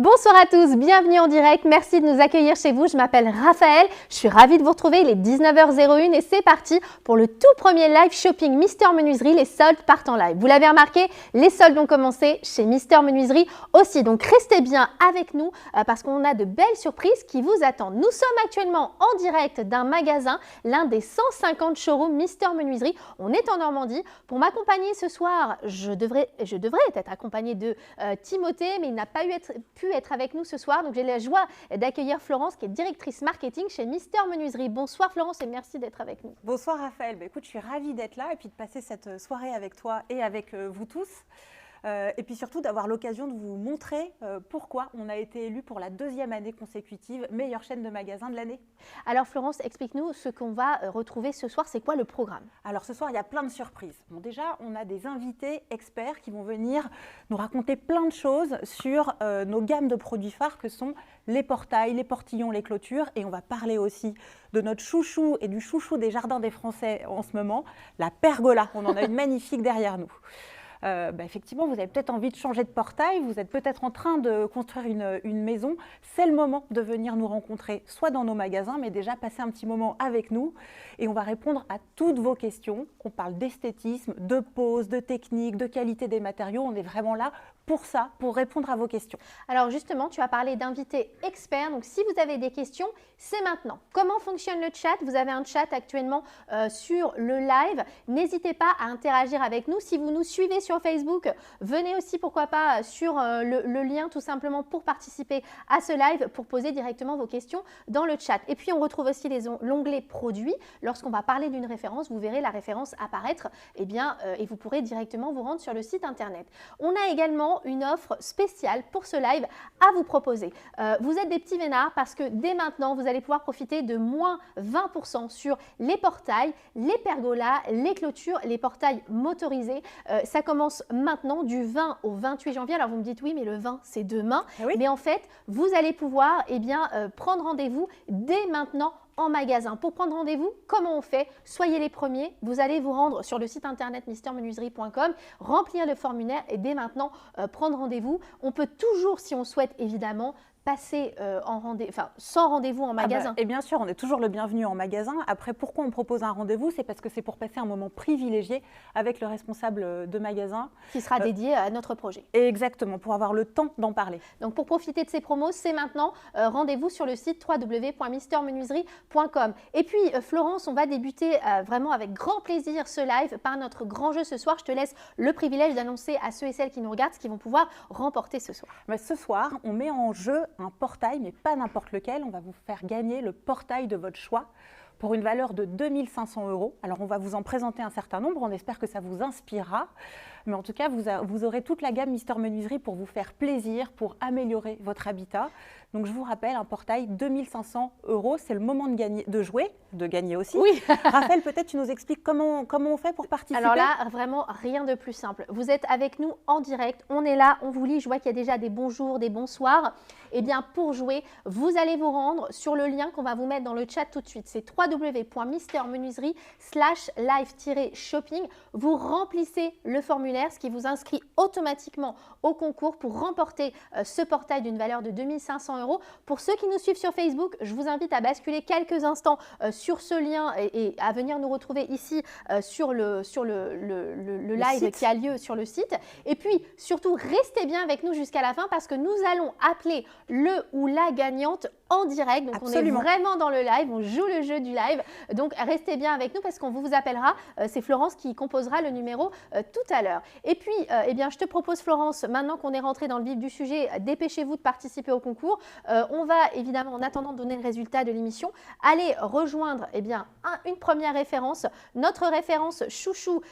Bonsoir à tous, bienvenue en direct, merci de nous accueillir chez vous. Je m'appelle Raphaël, je suis ravie de vous retrouver, il est 19h01 et c'est parti pour le tout premier live shopping Mister Menuiserie, les soldes partent en live. Vous l'avez remarqué, les soldes ont commencé chez Mister Menuiserie aussi, donc restez bien avec nous parce qu'on a de belles surprises qui vous attendent. Nous sommes actuellement en direct d'un magasin, l'un des 150 showrooms Mister Menuiserie. On est en Normandie. Pour m'accompagner ce soir, je devrais être accompagnée de Timothée, mais il n'a pas pu être avec nous ce soir. Donc j'ai la joie d'accueillir Florence qui est directrice marketing chez Mister Menuiserie. Bonsoir Florence et merci d'être avec nous. Bonsoir Raphaël, écoute, je suis ravie d'être là et puis de passer cette soirée avec toi et avec vous tous. Et puis surtout d'avoir l'occasion de vous montrer pourquoi on a été élu pour la deuxième année consécutive meilleure chaîne de magasins de l'année. Alors Florence, explique-nous ce qu'on va retrouver ce soir, c'est quoi le programme? Alors ce soir, il y a plein de surprises. Bon, déjà, on a des invités experts qui vont venir nous raconter plein de choses sur nos gammes de produits phares que sont les portails, les portillons, les clôtures. Et on va parler aussi de notre chouchou et du chouchou des jardins des Français en ce moment, la pergola. On en a une magnifique derrière nous. Effectivement, vous avez peut-être envie de changer de portail, vous êtes peut-être en train de construire une maison. C'est le moment de venir nous rencontrer, soit dans nos magasins, mais déjà passer un petit moment avec nous. Et on va répondre à toutes vos questions. On parle d'esthétisme, de pose, de technique, de qualité des matériaux. On est vraiment là pour ça, pour répondre à vos questions. Alors justement, tu as parlé d'invités experts. Donc si vous avez des questions, c'est maintenant. Comment fonctionne le chat? Vous avez un chat actuellement sur le live. N'hésitez pas à interagir avec nous. Si vous nous suivez sur Facebook, venez aussi pourquoi pas sur le lien tout simplement pour participer à ce live, pour poser directement vos questions dans le chat. Et puis on retrouve aussi l'onglet produits. Lorsqu'on va parler d'une référence, vous verrez la référence apparaître et vous pourrez directement vous rendre sur le site internet. On a également une offre spéciale pour ce live à vous proposer. Vous êtes des petits vénards parce que dès maintenant, vous allez pouvoir profiter de moins 20% sur les portails, les pergolas, les clôtures, les portails motorisés. Ça commence maintenant du 20 au 28 janvier. Alors vous me dites oui, mais le 20 c'est demain. Oui. Mais en fait, vous allez pouvoir prendre rendez-vous dès maintenant en magasin. Pour prendre rendez-vous, comment on fait? Soyez les premiers, vous allez vous rendre sur le site internet mistermenuiserie.com, remplir le formulaire et dès maintenant prendre rendez-vous. On peut toujours, si on souhaite évidemment, passer sans rendez-vous en magasin. Et bien sûr, on est toujours le bienvenu en magasin. Après, pourquoi on propose un rendez-vous? C'est parce que c'est pour passer un moment privilégié avec le responsable de magasin. Qui sera dédié à notre projet. Exactement, pour avoir le temps d'en parler. Donc pour profiter de ces promos, c'est maintenant. Rendez-vous sur le site www.mistermenuiserie.com. Et puis Florence, on va débuter vraiment avec grand plaisir ce live par notre grand jeu ce soir. Je te laisse le privilège d'annoncer à ceux et celles qui nous regardent ce qu'ils vont pouvoir remporter ce soir. Ce soir, on met en jeu un portail, mais pas n'importe lequel. On va vous faire gagner le portail de votre choix pour une valeur de 2 500 €. Alors, on va vous en présenter un certain nombre. On espère que ça vous inspirera. Mais en tout cas, vous aurez toute la gamme Mister Menuiserie pour vous faire plaisir, pour améliorer votre habitat. Donc, je vous rappelle, un portail 2 500 €. C'est le moment de gagner, de jouer, de gagner aussi. Oui. Raphaël, peut-être tu nous expliques comment on fait pour participer? Alors là, vraiment, rien de plus simple. Vous êtes avec nous en direct. On est là, on vous lit. Je vois qu'il y a déjà des bonjours, des bonsoirs. Eh bien, pour jouer, vous allez vous rendre sur le lien qu'on va vous mettre dans le chat tout de suite. C'est www.mistermenuiserie/live-shopping. Vous remplissez le formulaire, ce qui vous inscrit automatiquement au concours pour remporter ce portail d'une valeur de 2 500 €. Pour ceux qui nous suivent sur Facebook, je vous invite à basculer quelques instants sur ce lien et à venir nous retrouver ici sur le live qui a lieu sur le site. Et puis, surtout, restez bien avec nous jusqu'à la fin parce que nous allons appeler le ou la gagnante en direct. Donc, Absolument. on est vraiment dans le live, on joue le jeu du live. Donc, restez bien avec nous parce qu'on vous appellera. C'est Florence qui composera le numéro tout à l'heure. Et puis, je te propose, Florence, maintenant qu'on est rentré dans le vif du sujet, dépêchez-vous de participer au concours. On va évidemment, en attendant de donner le résultat de l'émission, aller rejoindre une première référence. Notre référence chouchou,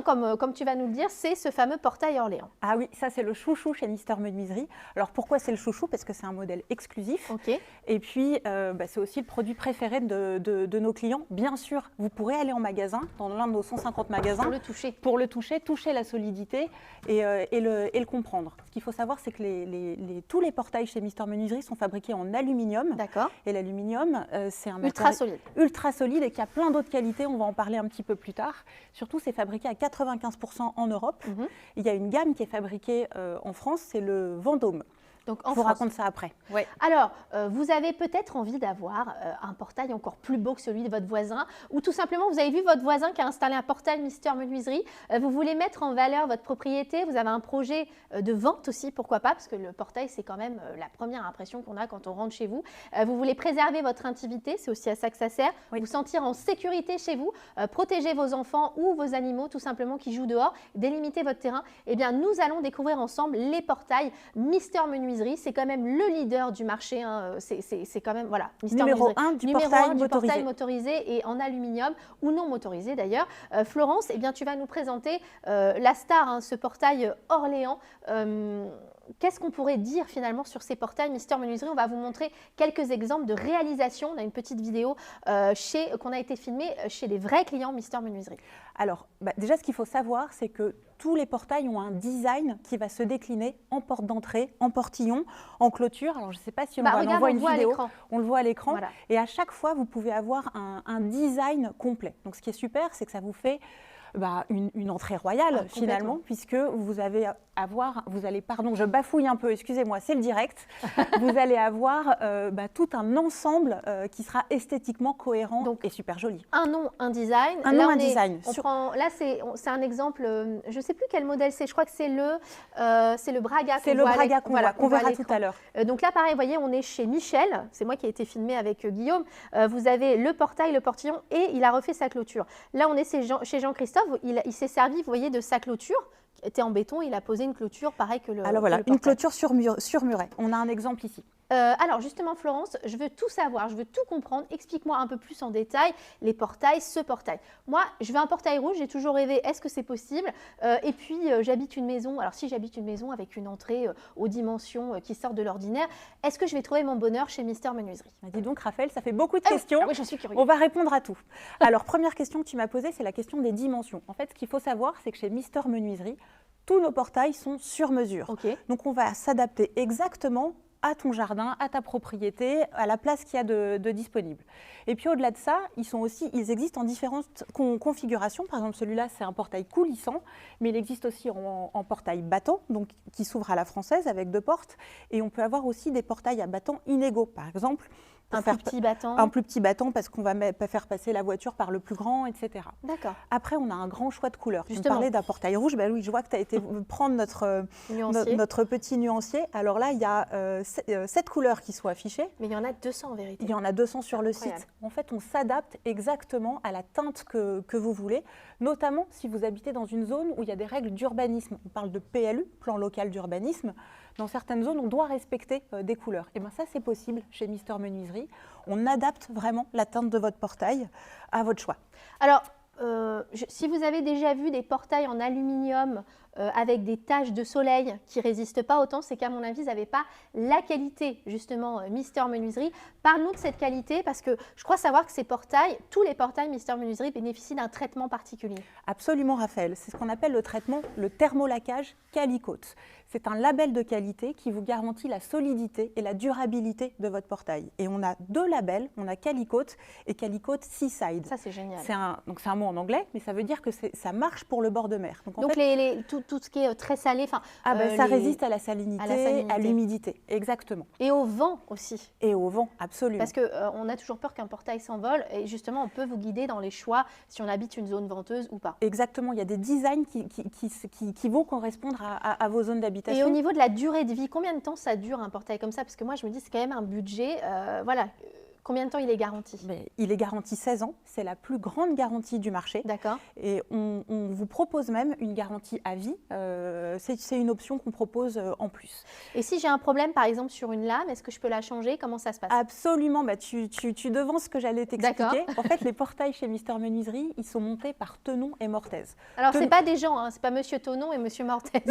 comme tu vas nous le dire, c'est ce fameux portail Orléans. Ah oui, ça c'est le chouchou chez Mister Menuiserie. Alors pourquoi c'est le chouchou? Parce que c'est un modèle exclusif. Ok. Et puis, c'est aussi le produit préféré de nos clients. Bien sûr, vous pourrez aller en magasin, dans l'un de nos 150 magasins. Pour le toucher, toucher la solidité et le comprendre. Ce qu'il faut savoir, c'est que tous les portails chez Mister Menuiserie sont fabriqués en aluminium. D'accord. Et l'aluminium, c'est un ultra matériau solide. Ultra solide et qui a plein d'autres qualités. On va en parler un petit peu plus tard. Surtout, c'est fabriqué à 95% en Europe. Il y a une gamme qui est fabriquée en France, c'est le Vendôme. Donc je vous raconte ça après. Ouais. Alors, vous avez peut-être envie d'avoir un portail encore plus beau que celui de votre voisin, ou tout simplement, vous avez vu votre voisin qui a installé un portail Mister Menuiserie, vous voulez mettre en valeur votre propriété, vous avez un projet de vente aussi, pourquoi pas, parce que le portail, c'est quand même la première impression qu'on a quand on rentre chez vous. Vous voulez préserver votre intimité, c'est aussi à ça que ça sert, vous sentir en sécurité chez vous, protéger vos enfants ou vos animaux tout simplement qui jouent dehors, délimiter votre terrain. Eh bien, nous allons découvrir ensemble les portails Mister Menuiserie. C'est quand même le leader du marché. Hein. C'est quand même, voilà, Mister numéro 1 du portail motorisé et en aluminium ou non motorisé d'ailleurs. Florence, eh bien, tu vas nous présenter la star, hein, ce portail Orléans. Qu'est-ce qu'on pourrait dire finalement sur ces portails Mister Menuiserie? On va vous montrer quelques exemples de réalisation. On a une petite vidéo qu'on a été filmée chez des vrais clients Mister Menuiserie. Alors, déjà, ce qu'il faut savoir, c'est que tous les portails ont un design qui va se décliner en porte d'entrée, en portillon, en clôture. Alors, je ne sais pas si on voit une vidéo, on le voit à l'écran. Voilà. Et à chaque fois, vous pouvez avoir un design complet. Donc, ce qui est super, c'est que ça vous fait une entrée royale finalement, puisque vous allez, je bafouille un peu, excusez-moi, c'est le direct, vous allez avoir tout un ensemble qui sera esthétiquement cohérent et super joli. Un nom, un design. Là, c'est un exemple, je ne sais plus quel modèle c'est, je crois que c'est le Braga. C'est le Braga qu'on verra tout à l'heure. Donc là, pareil, vous voyez, on est chez Michel, c'est moi qui ai été filmé avec Guillaume. Vous avez le portail, le portillon et il a refait sa clôture. Là, on est chez Jean-Christophe. Il s'est servi, vous voyez, de sa clôture qui était en béton. Il a posé une clôture pareil que le. Alors voilà, une clôture sur muret. On a un exemple ici. Alors justement, Florence, je veux tout savoir, je veux tout comprendre. Explique-moi un peu plus en détail les portails, ce portail. Moi, je veux un portail rouge, j'ai toujours rêvé, est-ce que c'est possible? Et puis, j'habite une maison. Alors, si j'habite une maison avec une entrée aux dimensions qui sortent de l'ordinaire, est-ce que je vais trouver mon bonheur chez Mister Menuiserie? Dis donc, Raphaël, ça fait beaucoup de questions. Oui, je suis curieuse. On va répondre à tout. Alors, première question que tu m'as posée, c'est la question des dimensions. En fait, ce qu'il faut savoir, c'est que chez Mister Menuiserie, tous nos portails sont sur mesure. Okay. Donc, on va s'adapter exactement à ton jardin, à ta propriété, à la place qu'il y a de disponible. Et puis au-delà de ça, ils existent en différentes configurations. Par exemple, celui-là, c'est un portail coulissant, mais il existe aussi en portail battant, donc qui s'ouvre à la française avec 2 portes. Et on peut avoir aussi des portails à battants inégaux. Par exemple, un plus petit battant. Un plus petit battant parce qu'on va faire passer la voiture par le plus grand, etc. D'accord. Après, on a un grand choix de couleurs. Tu me parlais d'un portail rouge. Oui, je vois que tu as été prendre notre petit nuancier. Alors là, il y a 7 couleurs qui sont affichées. Mais il y en a 200 en vérité. Il y en a 200 sur le site. En fait, on s'adapte exactement à la teinte que vous voulez, notamment si vous habitez dans une zone où il y a des règles d'urbanisme. On parle de PLU, plan local d'urbanisme. Dans certaines zones, on doit respecter des couleurs. Et bien ça, c'est possible chez Mister Menuiserie. On adapte vraiment la teinte de votre portail à votre choix. Alors, si vous avez déjà vu des portails en aluminium avec des taches de soleil qui ne résistent pas autant, c'est qu'à mon avis, vous n'avez pas la qualité, justement, Mister Menuiserie. Parle-nous de cette qualité parce que je crois savoir que ces portails, tous les portails Mister Menuiserie bénéficient d'un traitement particulier. Absolument, Raphaël. C'est ce qu'on appelle le traitement, le thermolaquage Calicote. C'est un label de qualité qui vous garantit la solidité et la durabilité de votre portail. Et on a 2 labels, on a Calicote et Calicote Seaside. Ça, c'est génial. C'est un mot en anglais, mais ça veut dire que ça marche pour le bord de mer. Donc tout ce qui est très salé, ça résiste à la salinité, à l'humidité, exactement. Et au vent aussi. Et au vent, absolument. Parce qu'on a toujours peur qu'un portail s'envole et justement, on peut vous guider dans les choix si on habite une zone venteuse ou pas. Exactement, il y a des designs qui vont correspondre à vos zones d'habitation. Et au niveau de la durée de vie, combien de temps ça dure un portail comme ça? Parce que moi, je me dis, c'est quand même un budget, voilà. Combien de temps il est garanti? Il est garanti 16 ans, c'est la plus grande garantie du marché. D'accord. Et on vous propose même une garantie à vie, c'est une option qu'on propose en plus. Et si j'ai un problème par exemple sur une lame, est-ce que je peux la changer? Comment ça se passe? Absolument, tu devances ce que j'allais t'expliquer. En fait, les portails chez Mister Menuiserie, ils sont montés par Tenon et Mortez. Alors, ce n'est pas des gens, hein, ce n'est pas Monsieur Tenon et Monsieur Mortez.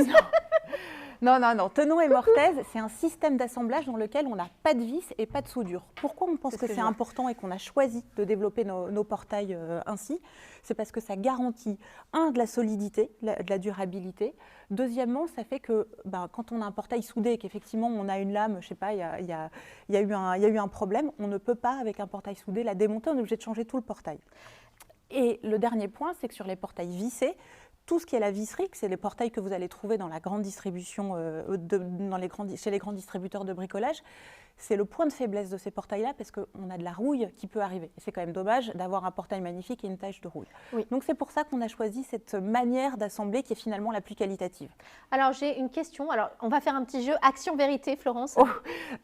Non. Tenon et Mortez, c'est un système d'assemblage dans lequel on n'a pas de vis et pas de soudure. Pourquoi on pense que c'est important et qu'on a choisi de développer nos portails ainsi? C'est parce que ça garantit, de la solidité, de la durabilité. Deuxièmement, ça fait que quand on a un portail soudé et qu'effectivement on a une lame, je ne sais pas, il y a eu un problème, on ne peut pas, avec un portail soudé, la démonter, on est obligé de changer tout le portail. Et le dernier point, c'est que sur les portails vissés, tout ce qui est la visserie, c'est les portails que vous allez trouver dans la grande distribution, chez les grands distributeurs de bricolage, c'est le point de faiblesse de ces portails-là parce qu'on a de la rouille qui peut arriver. Et c'est quand même dommage d'avoir un portail magnifique et une tache de rouille. Oui. Donc c'est pour ça qu'on a choisi cette manière d'assembler qui est finalement la plus qualitative. Alors j'ai une question. Alors on va faire un petit jeu action-vérité, Florence. Oh,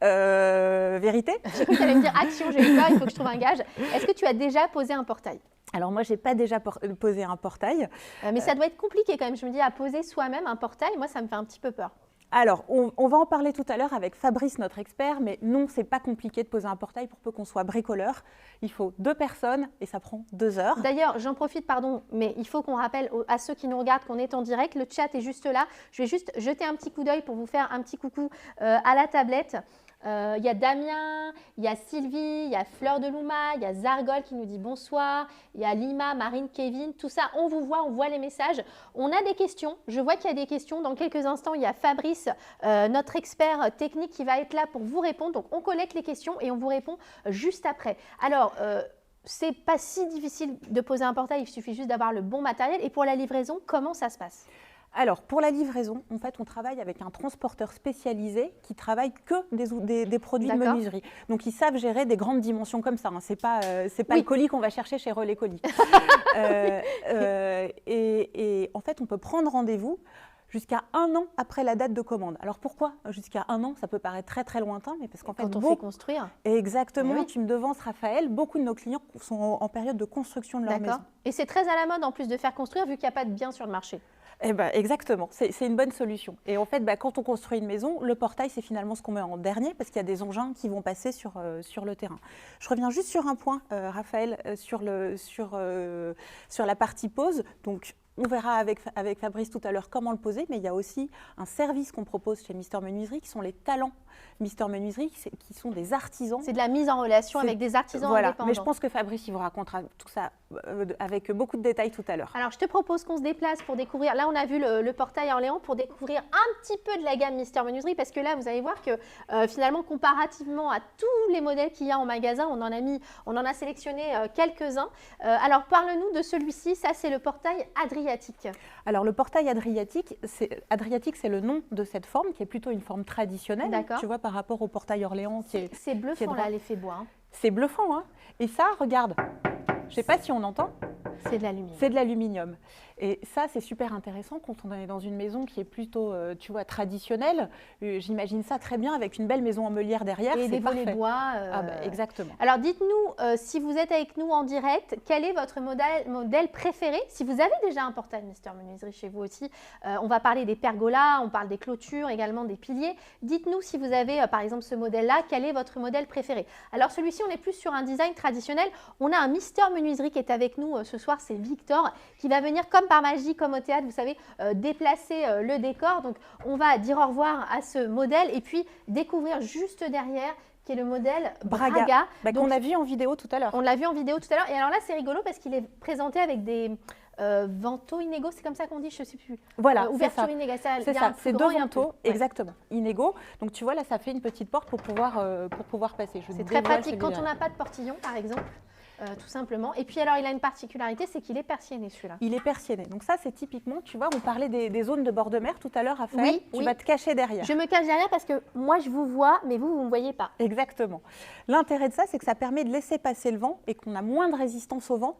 vérité? J'ai cru que tu allais me dire action, j'ai eu peur, il faut que je trouve un gage. Est-ce que tu as déjà posé un portail? Alors moi, je n'ai pas déjà posé un portail. Mais ça doit être compliqué quand même. Je me dis, à poser soi-même un portail, moi, ça me fait un petit peu peur. Alors, on va en parler tout à l'heure avec Fabrice, notre expert, mais non, c'est pas compliqué de poser un portail pour peu qu'on soit bricoleur. Il faut 2 personnes et ça prend 2 heures. D'ailleurs, j'en profite, pardon, mais il faut qu'on rappelle à ceux qui nous regardent qu'on est en direct. Le chat est juste là. Je vais juste jeter un petit coup d'œil pour vous faire un petit coucou à la tablette. Il y a Damien, il y a Sylvie, il y a Fleur de Louma, il y a Zargol qui nous dit bonsoir, il y a Lima, Marine, Kevin, tout ça, on vous voit, on voit les messages. On a des questions, je vois qu'il y a des questions. Dans quelques instants, il y a Fabrice, notre expert technique qui va être là pour vous répondre. Donc, on collecte les questions et on vous répond juste après. Alors, c'est pas si difficile de poser un portail, il suffit juste d'avoir le bon matériel. Et pour la livraison, comment ça se passe ? Alors, pour la livraison, en fait, on travaille avec un transporteur spécialisé qui travaille que des produits de menuiserie. Donc, ils savent gérer des grandes dimensions comme ça. Hein. C'est pas le colis qu'on va chercher chez Relais Colis. Et en fait, on peut prendre rendez-vous jusqu'à 1 an après la date de commande. Alors, pourquoi jusqu'à 1 an? Ça peut paraître très, très lointain, mais parce qu'en fait… Quand on fait construire. Exactement, oui. Tu me devances, Raphaël. Beaucoup de nos clients sont en période de construction de leur maison. Et c'est très à la mode, en plus, de faire construire, vu qu'il n'y a pas de biens sur le marché. Eh ben, exactement, c'est une bonne solution. Et en fait, quand on construit une maison, le portail, c'est finalement ce qu'on met en dernier parce qu'il y a des engins qui vont passer sur le terrain. Je reviens juste sur un point, Raphaël, sur la partie pose. Donc, on verra avec Fabrice tout à l'heure comment le poser, mais il y a aussi un service qu'on propose chez Mister Menuiserie qui sont les talents Mister Menuiserie, qui sont des artisans. C'est de la mise en relation avec des artisans indépendants. Mais je pense que Fabrice, il vous racontera tout ça avec beaucoup de détails tout à l'heure. Alors, je te propose qu'on se déplace pour découvrir. Là, on a vu le portail Orléans pour découvrir un petit peu de la gamme Mister Menuiserie parce que là, vous allez voir que finalement, comparativement à tous les modèles qu'il y a en magasin, on en a sélectionné quelques-uns. Alors, parle-nous de celui-ci. Ça, c'est le portail Adriatique. Alors, le portail Adriatique, c'est le nom de cette forme qui est plutôt une forme traditionnelle. D'accord. Tu vois, par rapport au portail Orléans. C'est bluffant, là, l'effet bois. Hein. C'est bluffant, hein. Et ça, regarde, je ne sais pas si on entend. C'est de l'aluminium. C'est de l'aluminium. Et ça, c'est super intéressant quand on est dans une maison qui est plutôt, tu vois, traditionnelle. J'imagine ça très bien avec une belle maison en meulière derrière. Et des volets bois. Exactement. Alors, dites-nous, si vous êtes avec nous en direct, quel est votre modèle préféré? Si vous avez déjà un portail Mister Menuiserie chez vous aussi, on va parler des pergolas, on parle des clôtures, également des piliers. Dites-nous si vous avez, par exemple, ce modèle-là, quel est votre modèle préféré? Alors, celui-ci, on est plus sur un design traditionnel. On a un Mister Menuiserie qui est avec nous ce soir, c'est Victor, qui va venir comme par magie, comme au théâtre, vous savez, déplacer le décor. Donc, on va dire au revoir à ce modèle et puis découvrir juste derrière qui est le modèle Braga. Qu'on a vu en vidéo tout à l'heure. On l'a vu en vidéo tout à l'heure. Et alors là, c'est rigolo parce qu'il est présenté avec des vantaux inégaux, c'est comme ça qu'on dit, je ne sais plus. Voilà, ouverture inégale. C'est ça, c'est 2 vantaux, exactement, inégaux. Donc, tu vois, là, ça fait une petite porte pour pouvoir passer. C'est très pratique quand on n'a pas de portillon, par exemple. Tout simplement. Et puis alors, il a une particularité, c'est qu'il est persienné celui-là. Il est persienné. Donc ça, c'est typiquement, tu vois, on parlait des zones de bord de mer tout à l'heure, Raphaël. Oui, tu vas te cacher derrière. Je me cache derrière parce que moi, je vous vois, mais vous ne me voyez pas. Exactement. L'intérêt de ça, c'est que ça permet de laisser passer le vent et qu'on a moins de résistance au vent,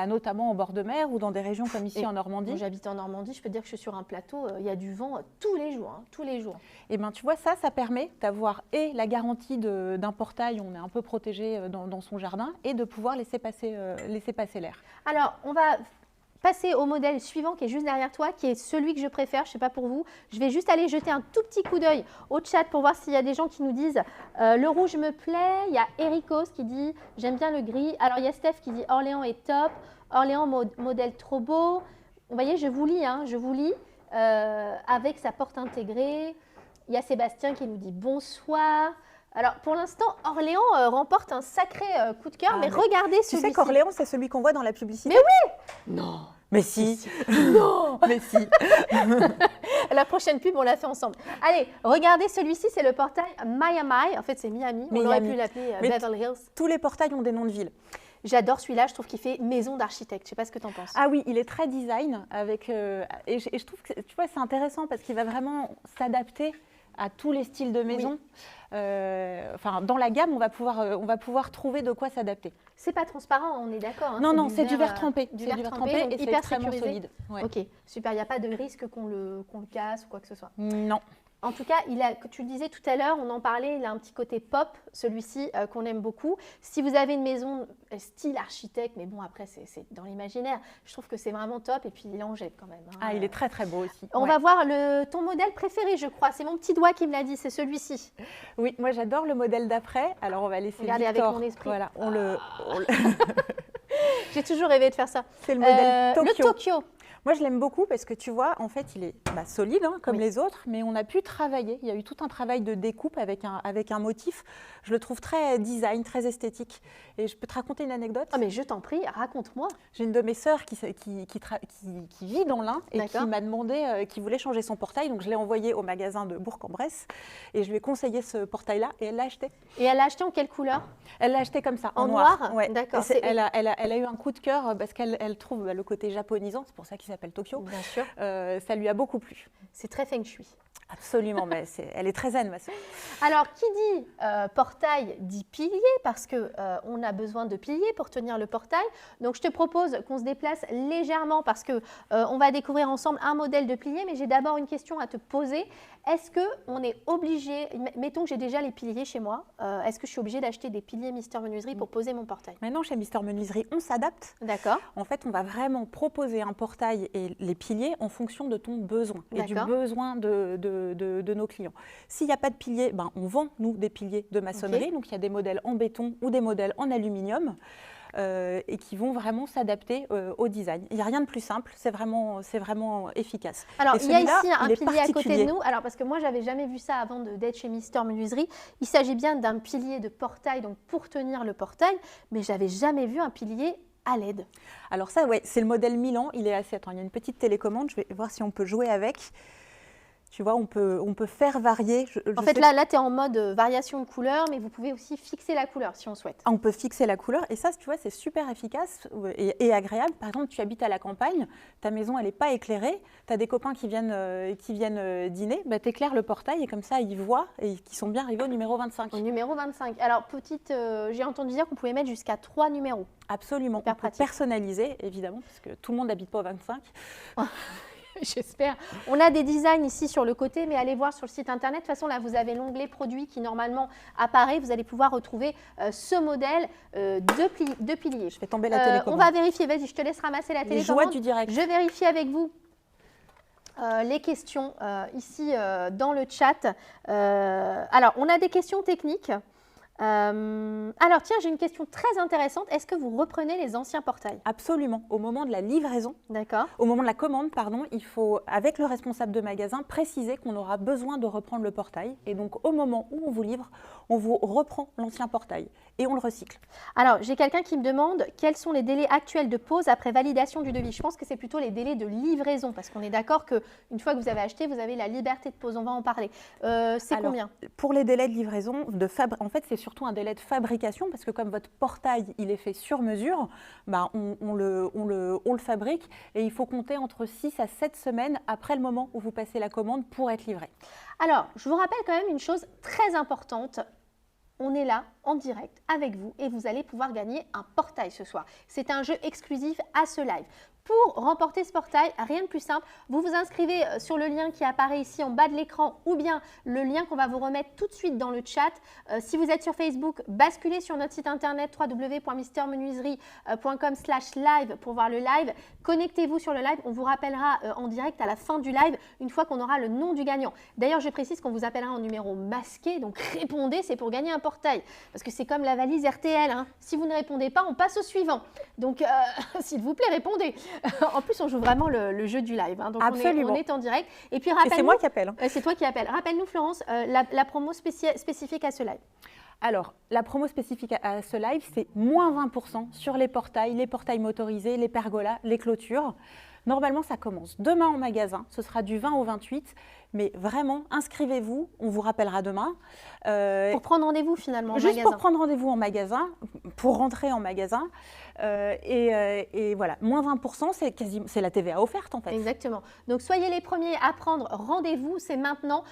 notamment en bord de mer ou dans des régions comme ici en Normandie. Moi, j'habite en Normandie, je peux dire que je suis sur un plateau, il y a du vent tous les jours, hein, tous les jours. Et bien, tu vois, ça permet d'avoir la garantie d'un portail, on est un peu protégé dans son jardin, et de pouvoir laisser passer l'air. Alors, on va passer au modèle suivant qui est juste derrière toi, qui est celui que je préfère, je ne sais pas pour vous. Je vais juste aller jeter un tout petit coup d'œil au chat pour voir s'il y a des gens qui nous disent le rouge me plaît. Il y a Ericos qui dit j'aime bien le gris. Alors, il y a Steph qui dit Orléans est top. Orléans modèle trop beau. Vous voyez, je vous lis, avec sa porte intégrée. Il y a Sébastien qui nous dit bonsoir. Alors, pour l'instant, Orléans remporte un sacré coup de cœur, mais regardez celui-ci. Tu sais qu'Orléans, c'est celui qu'on voit dans la publicité. Mais oui! Non. Mais si. Non. Mais si. La prochaine pub, on l'a fait ensemble. Allez, regardez celui-ci, c'est le portail Miami. En fait, c'est Miami. On aurait pu l'appeler Beverly Hills. Tous les portails ont des noms de villes. J'adore celui-là, je trouve qu'il fait maison d'architecte. Je ne sais pas ce que tu en penses. Ah oui, il est très design et je trouve que tu vois, c'est intéressant parce qu'il va vraiment s'adapter à tous les styles de maison. Oui. Dans la gamme, on va pouvoir trouver de quoi s'adapter. C'est pas transparent, on est d'accord. Non, c'est du verre trempé. Du verre trempé et c'est extrêmement solide. Ouais. Ok, super. Il n'y a pas de risque qu'on le casse ou quoi que ce soit. Non. En tout cas, tu le disais tout à l'heure, on en parlait, il a un petit côté pop, celui-ci, qu'on aime beaucoup. Si vous avez une maison style architecte, mais bon, après, c'est dans l'imaginaire, je trouve que c'est vraiment top. Et puis, il en jette quand même. Hein. Ah, il est très, très beau aussi. On va voir ton modèle préféré, je crois. C'est mon petit doigt qui me l'a dit, c'est celui-ci. Oui, moi, j'adore le modèle d'après. Alors, on va laisser Regardez Victor. Avec mon esprit. Voilà, J'ai toujours rêvé de faire ça. C'est le modèle Tokyo. Le Tokyo. Moi, je l'aime beaucoup parce que tu vois, en fait, il est solide comme les autres, mais on a pu travailler. Il y a eu tout un travail de découpe avec un motif. Je le trouve très design, très esthétique. Et je peux te raconter une anecdote. Ah, mais je t'en prie, raconte-moi. J'ai une de mes sœurs qui vit dans l'Ain et qui m'a demandé, qui voulait changer son portail. Donc, je l'ai envoyé au magasin de Bourg-en-Bresse et je lui ai conseillé ce portail-là et elle l'a acheté. Et elle l'a acheté en quelle couleur? Elle l'a acheté comme ça, en noir. Ouais. D'accord. Elle a eu un coup de cœur parce qu'elle trouve le côté japonisant, c'est pour ça qu'il s'appelle Tokyo. Bien sûr. Ça lui a beaucoup plu. C'est très feng shui. Absolument, mais elle est très zen, ma sœur. Alors, qui dit portail dit pilier, parce qu'on a besoin de piliers pour tenir le portail. Donc, je te propose qu'on se déplace légèrement parce qu'on va découvrir ensemble un modèle de pilier, mais j'ai d'abord une question à te poser. Est-ce qu'on est obligé, mettons que j'ai déjà les piliers chez moi, est-ce que je suis obligée d'acheter des piliers Mister Menuiserie pour poser mon portail? Maintenant, chez Mister Menuiserie, on s'adapte. D'accord. En fait, on va vraiment proposer un portail et les piliers en fonction de ton besoin et du besoin de nos clients. S'il n'y a pas de piliers, on vend, nous, des piliers de maçonnerie. Okay. Donc, il y a des modèles en béton ou des modèles en aluminium. Et qui vont vraiment s'adapter au design. Il n'y a rien de plus simple, c'est vraiment efficace. Alors, il y a ici un pilier à côté de nous. Alors, parce que moi, je n'avais jamais vu ça avant d'être chez Mister Menuiserie. Il s'agit bien d'un pilier de portail, donc pour tenir le portail, mais je n'avais jamais vu un pilier à LED. Alors ça, ouais, c'est le modèle Milan. Il est assez... Attends, il y a une petite télécommande. Je vais voir si on peut jouer avec. Tu vois, on peut faire varier. En fait, là tu es en mode variation de couleur, mais vous pouvez aussi fixer la couleur si on souhaite. On peut fixer la couleur et ça, tu vois, c'est super efficace et agréable. Par exemple, tu habites à la campagne, ta maison, elle n'est pas éclairée, tu as des copains qui viennent dîner, tu éclaires le portail et comme ça, ils voient et qu'ils sont bien arrivés au numéro 25. Au numéro 25. Alors, j'ai entendu dire qu'on pouvait mettre jusqu'à 3 numéros. Absolument. On peut personnaliser, évidemment, parce que tout le monde n'habite pas au 25. J'espère. On a des designs ici sur le côté, mais allez voir sur le site internet. De toute façon, là, vous avez l'onglet produits qui normalement apparaît. Vous allez pouvoir retrouver ce modèle de pilier. Je fais tomber la télécommande. On va vérifier. Vas-y, je te laisse ramasser la télécommande. Les joies du direct. Je vérifie avec vous les questions ici dans le chat. Alors, on a des questions techniques. Alors tiens, j'ai une question très intéressante. Est-ce que vous reprenez les anciens portails? Absolument. Au moment de la livraison, au moment de la commande, pardon, il faut, avec le responsable de magasin, préciser qu'on aura besoin de reprendre le portail. Et donc, au moment où on vous livre, on vous reprend l'ancien portail et on le recycle. Alors, j'ai quelqu'un qui me demande quels sont les délais actuels de pose après validation du devis. Je pense que c'est plutôt les délais de livraison parce qu'on est d'accord qu'une fois que vous avez acheté, vous avez la liberté de pose. On va en parler. C'est combien? Pour les délais de livraison, en fait, c'est surtout un délai de fabrication parce que comme votre portail il est fait sur mesure, on le fabrique et il faut compter entre 6 à 7 semaines après le moment où vous passez la commande pour être livré. Alors, je vous rappelle quand même une chose très importante. On est là en direct avec vous et vous allez pouvoir gagner un portail ce soir. C'est un jeu exclusif à ce live. Pour remporter ce portail, rien de plus simple, vous vous inscrivez sur le lien qui apparaît ici en bas de l'écran ou bien le lien qu'on va vous remettre tout de suite dans le chat. Si vous êtes sur Facebook, basculez sur notre site internet www.mistermenuiserie.com/live pour voir le live. Connectez-vous sur le live, on vous rappellera en direct à la fin du live une fois qu'on aura le nom du gagnant. D'ailleurs, je précise qu'on vous appellera en numéro masqué, donc répondez, c'est pour gagner un portail. Parce que c'est comme la valise RTL, hein. Si vous ne répondez pas, on passe au suivant. Donc, s'il vous plaît, répondez. En plus, on joue vraiment le jeu du live. Hein. Donc, on est en direct. Et puis, rappelle-nous. C'est moi qui appelle. Hein. C'est toi qui appelle. Rappelle-nous, Florence, la promo spécifique à ce live. Alors, la promo spécifique à ce live, c'est moins 20% sur les portails motorisés, les pergolas, les clôtures. Normalement, ça commence demain en magasin. Ce sera du 20 au 28. Mais vraiment, inscrivez-vous. On vous rappellera demain. Pour prendre rendez-vous finalement en Juste magasin. pour prendre rendez-vous en magasin, pour rentrer en magasin. Et voilà, moins 20%, c'est la TVA offerte en fait. Exactement. Donc, soyez les premiers à prendre rendez-vous. C'est maintenant.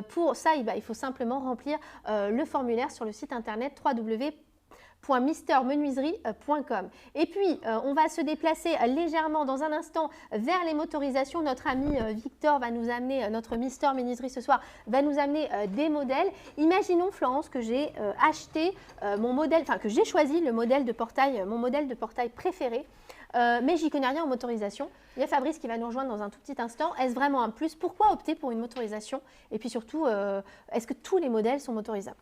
Pour ça, il faut simplement remplir le formulaire sur le site internet www.mistermenuiserie.com. Et puis, on va se déplacer légèrement dans un instant vers les motorisations. Notre ami Victor va nous amener, notre Mister Menuiserie ce soir, va nous amener des modèles. Imaginons, Florence, que j'ai acheté mon modèle, enfin que j'ai choisi le modèle de portail, mon modèle de portail préféré. Mais j'y connais rien en motorisation. Il y a Fabrice qui va nous rejoindre dans un tout petit instant. Est-ce vraiment un plus? Pourquoi opter pour une motorisation? Et puis surtout, est-ce que tous les modèles sont motorisables?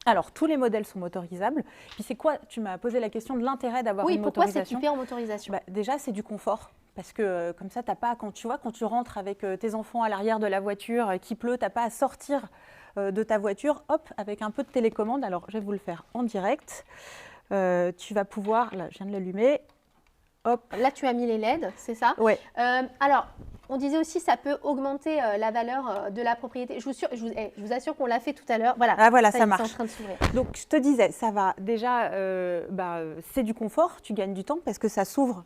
Alors, tous les modèles sont motorisables. Puis c'est quoi? Tu m'as posé la question de l'intérêt d'avoir une motorisation. Oui, pourquoi s'équiper en motorisation? Déjà, c'est du confort. Parce que comme ça, t'as pas, quand tu rentres avec tes enfants à l'arrière de la voiture, qu'il pleut, tu n'as pas à sortir de ta voiture, hop, avec un peu de télécommande. Alors, je vais vous le faire en direct. Tu vas pouvoir, là, je viens de l'allumer. Hop. Là, tu as mis les LED, c'est ça? Oui. Alors, on disait aussi ça peut augmenter la valeur de la propriété. Je vous assure qu'on l'a fait tout à l'heure. Voilà, ah, voilà, ça marche. C'est en train de s'ouvrir. Donc, je te disais, ça va déjà, c'est du confort, tu gagnes du temps parce que ça s'ouvre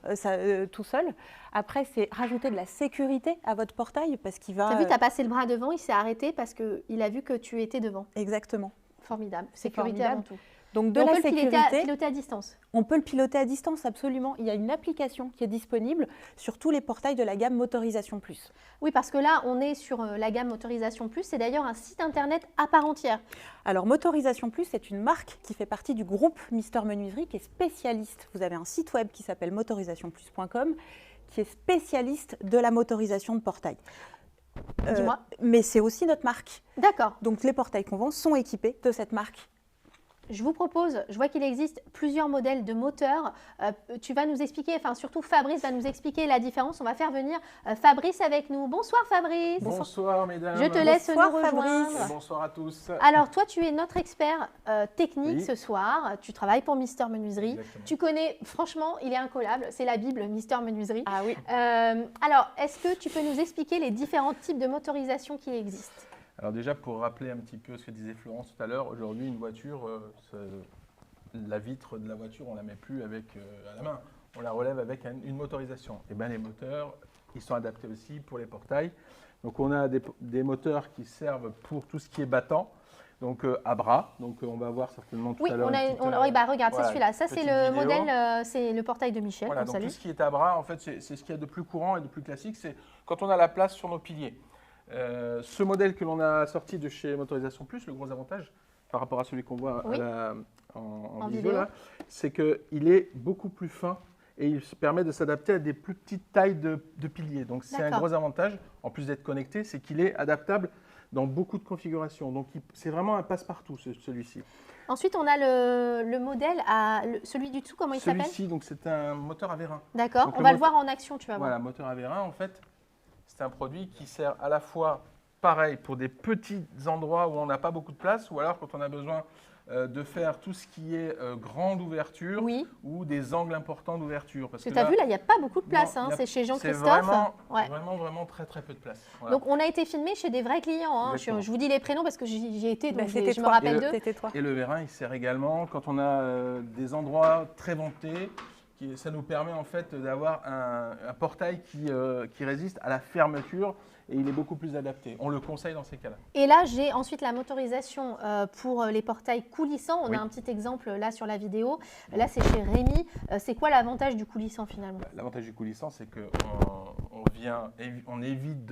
tout seul. Après, c'est rajouter de la sécurité à votre portail parce qu'il va… Tu as vu, tu as passé le bras devant, il s'est arrêté parce qu'il a vu que tu étais devant. Exactement. Formidable. Sécurité avant tout. Donc, de la sécurité, on peut le piloter à distance. On peut le piloter à distance, absolument. Il y a une application qui est disponible sur tous les portails de la gamme Motorisation Plus. Oui, parce que là, on est sur la gamme Motorisation Plus. C'est d'ailleurs un site internet à part entière. Alors, Motorisation Plus, c'est une marque qui fait partie du groupe Mister Menuiserie, qui est spécialiste. Vous avez un site web qui s'appelle motorisationplus.com, qui est spécialiste de la motorisation de portail. Dis-moi. Mais c'est aussi notre marque. D'accord. Donc, les portails qu'on vend sont équipés de cette marque. Je vous propose, je vois qu'il existe plusieurs modèles de moteurs. Tu vas nous expliquer, enfin surtout Fabrice va nous expliquer la différence. On va faire venir Fabrice avec nous. Bonsoir Fabrice. Bonsoir mesdames. Je te laisse Bonsoir, nous rejoindre. Fabrice. Bonsoir à tous. Alors toi, tu es notre expert technique Oui. ce soir. Tu travailles pour Mister Menuiserie. Exactement. Tu connais, franchement, il est incollable. C'est la Bible, Mister Menuiserie. Ah oui. Alors, est-ce que tu peux nous expliquer les différents types de motorisation qui existent? Alors déjà, pour rappeler un petit peu ce que disait Florence tout à l'heure, aujourd'hui, une voiture, la vitre de la voiture, on ne la met plus avec, à la main. On la relève avec une motorisation. Et bien les moteurs, ils sont adaptés aussi pour les portails. Donc on a des moteurs qui servent pour tout ce qui est battant, donc à bras. Donc on va voir certainement tout Oui, à l'heure. oui, bah regarde, voilà, c'est celui-là. Ça, c'est petite le vidéo. modèle, c'est le portail de Michel. Voilà, on donc salue. tout ce qui est à bras, en fait, c'est ce qu'il y a de plus courant et de plus classique, c'est quand on a la place sur nos piliers. Ce modèle que l'on a sorti de chez Motorisation Plus, le gros avantage par rapport à celui qu'on voit Oui. en vidéo, là, c'est qu'il est beaucoup plus fin et il se permet de s'adapter à des plus petites tailles de piliers. Donc c'est un D'accord. gros avantage, en plus d'être connecté, c'est qu'il est adaptable dans beaucoup de configurations. Donc c'est vraiment un passe-partout celui-ci. Ensuite, on a le modèle, celui du dessous, comment il s'appelle? Celui-ci, donc c'est un moteur à vérin. D'accord, Donc, on le va le moteur- voir en action, tu vas voir. Voilà, moteur à vérin, en fait, c'est un produit qui sert à la fois, pareil, pour des petits endroits où on n'a pas beaucoup de place, ou alors quand on a besoin de faire tout ce qui est grande ouverture Oui. ou des angles importants d'ouverture. Parce que tu as vu, là, il n'y a pas beaucoup de place. non, hein. il y a- C'est chez c'est Jean-Christophe. vraiment très peu de place. Voilà. Donc, on a été filmé chez des vrais clients. hein. Exactement. Je vous dis les prénoms parce que j'y ai été, donc C'était je me toi. rappelle d'eux. C'était toi. Et le vérin, il sert également quand on a des endroits très ventés. Ça nous permet en fait d'avoir un portail qui résiste à la fermeture et il est beaucoup plus adapté. On le conseille dans ces cas-là. Et là, j'ai ensuite la motorisation pour les portails coulissants. On Oui. a un petit exemple là sur la vidéo. Là, c'est chez Rémi. C'est quoi l'avantage du coulissant finalement? L'avantage du coulissant, c'est qu'on évite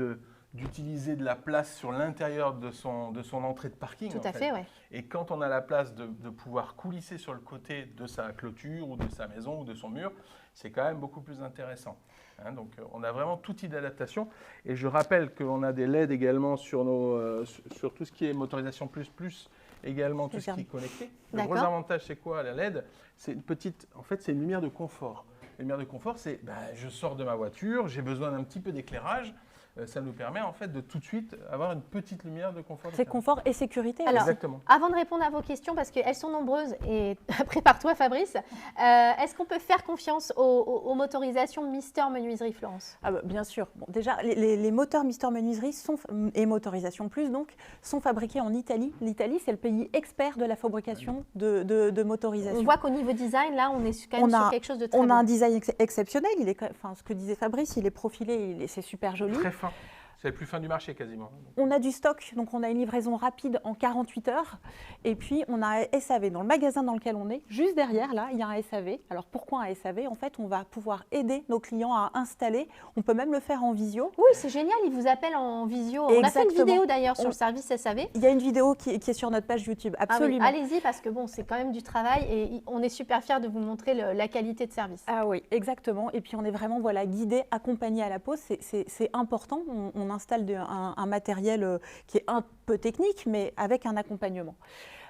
d'utiliser de la place sur l'intérieur de son entrée de parking. Tout en à fait, oui. Et quand on a la place de pouvoir coulisser sur le côté de sa clôture ou de sa maison ou de son mur, c'est quand même beaucoup plus intéressant. Hein, donc on a vraiment tout type d'adaptation. Et je rappelle qu'on a des LED également sur tout ce qui est motorisation plus également tout ce qui est connecté. Le gros D'accord. avantage, c'est quoi la LED? C'est une lumière de confort. La lumière de confort, c'est je sors de ma voiture, j'ai besoin d'un petit peu d'éclairage. ça nous permet en fait de tout de suite avoir une petite lumière de confort. C'est confort et sécurité. Alors, exactement. Avant de répondre à vos questions, parce qu'elles sont nombreuses, et prépare-toi Fabrice, est-ce qu'on peut faire confiance aux motorisations Mister Menuiserie Florence? Bien sûr. Bon, déjà, les moteurs Mister Menuiserie et Motorisation Plus donc, sont fabriqués en Italie. L'Italie, c'est le pays expert de la fabrication de motorisation. On voit qu'au niveau design, là, on est quand même sur quelque chose de très On beau. a un design exceptionnel. Ce que disait Fabrice, il est profilé, c'est super joli. Très fin. C'est le plus fin du marché quasiment. On a du stock, donc on a une livraison rapide en 48 heures. Et puis, on a un SAV dans le magasin dans lequel on est. Juste derrière, là, il y a un SAV. Alors, pourquoi un SAV? En fait, on va pouvoir aider nos clients à installer. On peut même le faire en visio. Oui, c'est génial, ils vous appellent en visio. On a fait une Exactement. vidéo d'ailleurs sur le service SAV. Il y a une vidéo qui est sur notre page YouTube, absolument. Ah oui, allez-y, parce que bon, c'est quand même du travail et on est super fiers de vous montrer la qualité de service. Ah oui, exactement. Et puis, on est vraiment guidé, accompagné à la pose. C'est important. On installe un matériel qui est un peu technique, mais avec un accompagnement.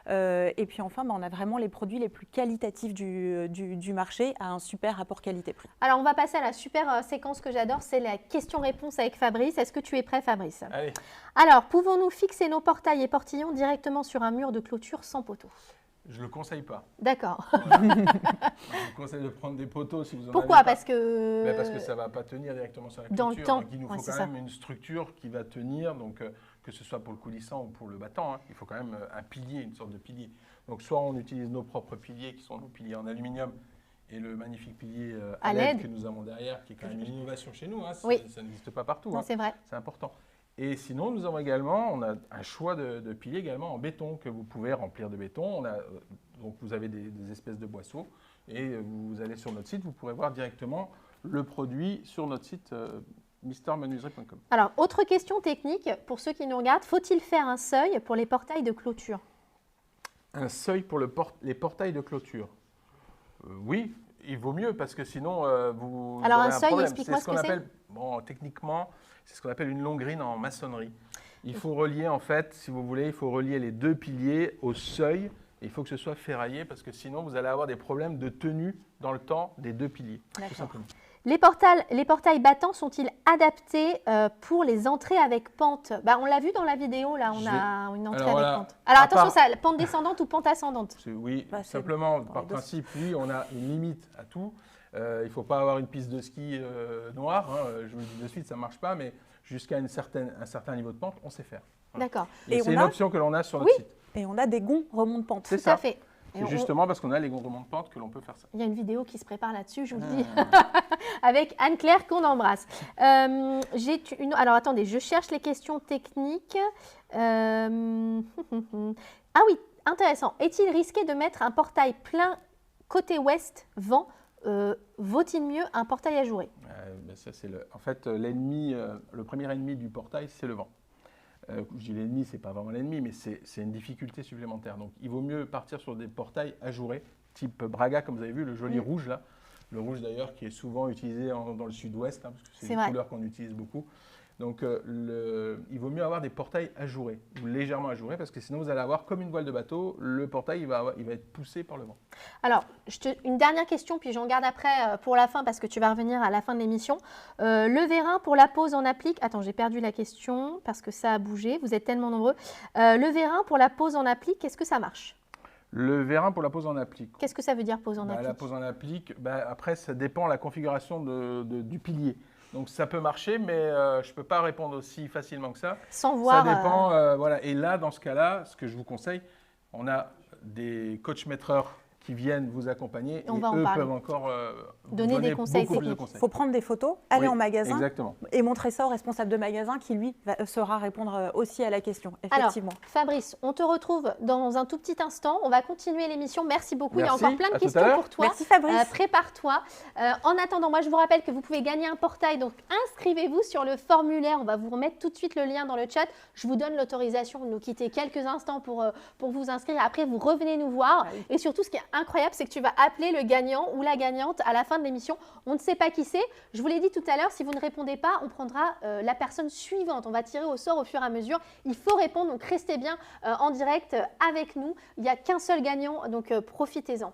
Et puis enfin, on a vraiment les produits les plus qualitatifs du marché à un super rapport qualité-prix. Alors, on va passer à la super séquence que j'adore, c'est la question-réponse avec Fabrice. Est-ce que tu es prêt, Fabrice? Allez. Alors, pouvons-nous fixer nos portails et portillons directement sur un mur de clôture sans poteau? Je ne le conseille pas. D'accord. Je vous conseille de prendre des poteaux si vous en Pourquoi? avez pas. Parce que ça ne va pas tenir directement sur la clôture. dans le temps. Donc, il nous Ouais, faut c'est quand ça. même une structure qui va tenir, donc, que ce soit pour le coulissant ou pour le battant. Hein. Il faut quand même un pilier, une sorte de pilier. Donc soit on utilise nos propres piliers qui sont nos piliers en aluminium et le magnifique pilier à LED que nous avons derrière, qui est quand même une innovation chez nous. Hein. Oui. Ça n'existe pas partout. Non, Hein. c'est vrai. C'est important. Et sinon, nous avons également, on a un choix de piliers également en béton que vous pouvez remplir de béton. Donc vous avez des espèces de boisseaux et vous allez sur notre site, vous pourrez voir directement le produit sur notre site mistermenuiserie.com. Alors, autre question technique, pour ceux qui nous regardent, faut-il faire un seuil pour les portails de clôture? Un seuil pour les portails de clôture. Oui, il vaut mieux parce que sinon vous Alors aurez un seuil, problème. explique-moi ce que c'est. Bon, techniquement, c'est ce qu'on appelle une longrine en maçonnerie. Il faut relier en fait, si vous voulez, il faut relier les deux piliers au seuil. Il faut que ce soit ferraillé parce que sinon vous allez avoir des problèmes de tenue dans le temps des deux piliers. Tout simplement. Les portails battants sont-ils adaptés pour les entrées avec pente? On l'a vu dans la vidéo, là, on a une entrée avec pente. Alors attention, ça, pente descendante ou pente ascendante? Oui, simplement, par principe, oui, on a une limite à tout. Il ne faut pas avoir une piste de ski noire, hein, je vous le dis de suite, ça ne marche pas, mais jusqu'à un certain niveau de pente, on sait faire. Voilà. D'accord. Et c'est une option que l'on a sur notre site. Et on a des gonds remonte-pente. C'est ça. Tout à fait. C'est justement parce qu'on a les gonds remonte-pente que l'on peut faire ça. Il y a une vidéo qui se prépare là-dessus, je vous le dis, avec Anne-Claire qu'on embrasse. Alors attendez, je cherche les questions techniques. Ah oui, intéressant. Est-il risqué de mettre un portail plein côté ouest vent? Vaut-il mieux un portail ajouré? Ça, en fait, l'ennemi, le premier ennemi du portail, c'est le vent. Je dis l'ennemi, ce n'est pas vraiment l'ennemi, mais c'est une difficulté supplémentaire. Donc, il vaut mieux partir sur des portails ajourés, type Braga, comme vous avez vu, le joli rouge là. Le rouge d'ailleurs qui est souvent utilisé dans le sud-ouest, hein, parce que c'est une couleur qu'on utilise beaucoup. Donc, il vaut mieux avoir des portails ajourés, ou légèrement ajourés, parce que sinon vous allez avoir comme une voile de bateau, le portail il va être poussé par le vent. Alors, une dernière question, puis j'en garde après pour la fin, parce que tu vas revenir à la fin de l'émission. Le vérin pour la pose en applique. Attends, j'ai perdu la question, parce que ça a bougé, vous êtes tellement nombreux. Le vérin pour la pose en applique, est-ce que ça marche? Le vérin pour la pose en applique. Qu'est-ce que ça veut dire pose en applique? La pose en applique, après ça dépend de la configuration du pilier. Donc ça peut marcher, mais je ne peux pas répondre aussi facilement que ça. Sans voir. Ça dépend. Voilà. Et là, dans ce cas-là, ce que je vous conseille, on a des coachs maîtreurs qui viennent vous accompagner et eux peuvent encore donner des conseils beaucoup plus de Il faut prendre des photos, aller en magasin et montrer ça au responsable de magasin qui, lui, saura répondre aussi à la question. Effectivement. Alors, Fabrice, on te retrouve dans un tout petit instant. On va continuer l'émission. Merci beaucoup. Merci. Il y a encore plein de questions pour toi. Merci Fabrice. Prépare-toi. En attendant, moi, je vous rappelle que vous pouvez gagner un portail. Donc, inscrivez-vous sur le formulaire. On va vous remettre tout de suite le lien dans le chat. Je vous donne l'autorisation de nous quitter quelques instants pour vous inscrire. Après, vous revenez nous voir. Et surtout, ce qui est incroyable, c'est que tu vas appeler le gagnant ou la gagnante à la fin de l'émission. On ne sait pas qui c'est. Je vous l'ai dit tout à l'heure, si vous ne répondez pas, on prendra la personne suivante. On va tirer au sort au fur et à mesure. Il faut répondre, donc restez bien en direct avec nous. Il n'y a qu'un seul gagnant, donc profitez-en.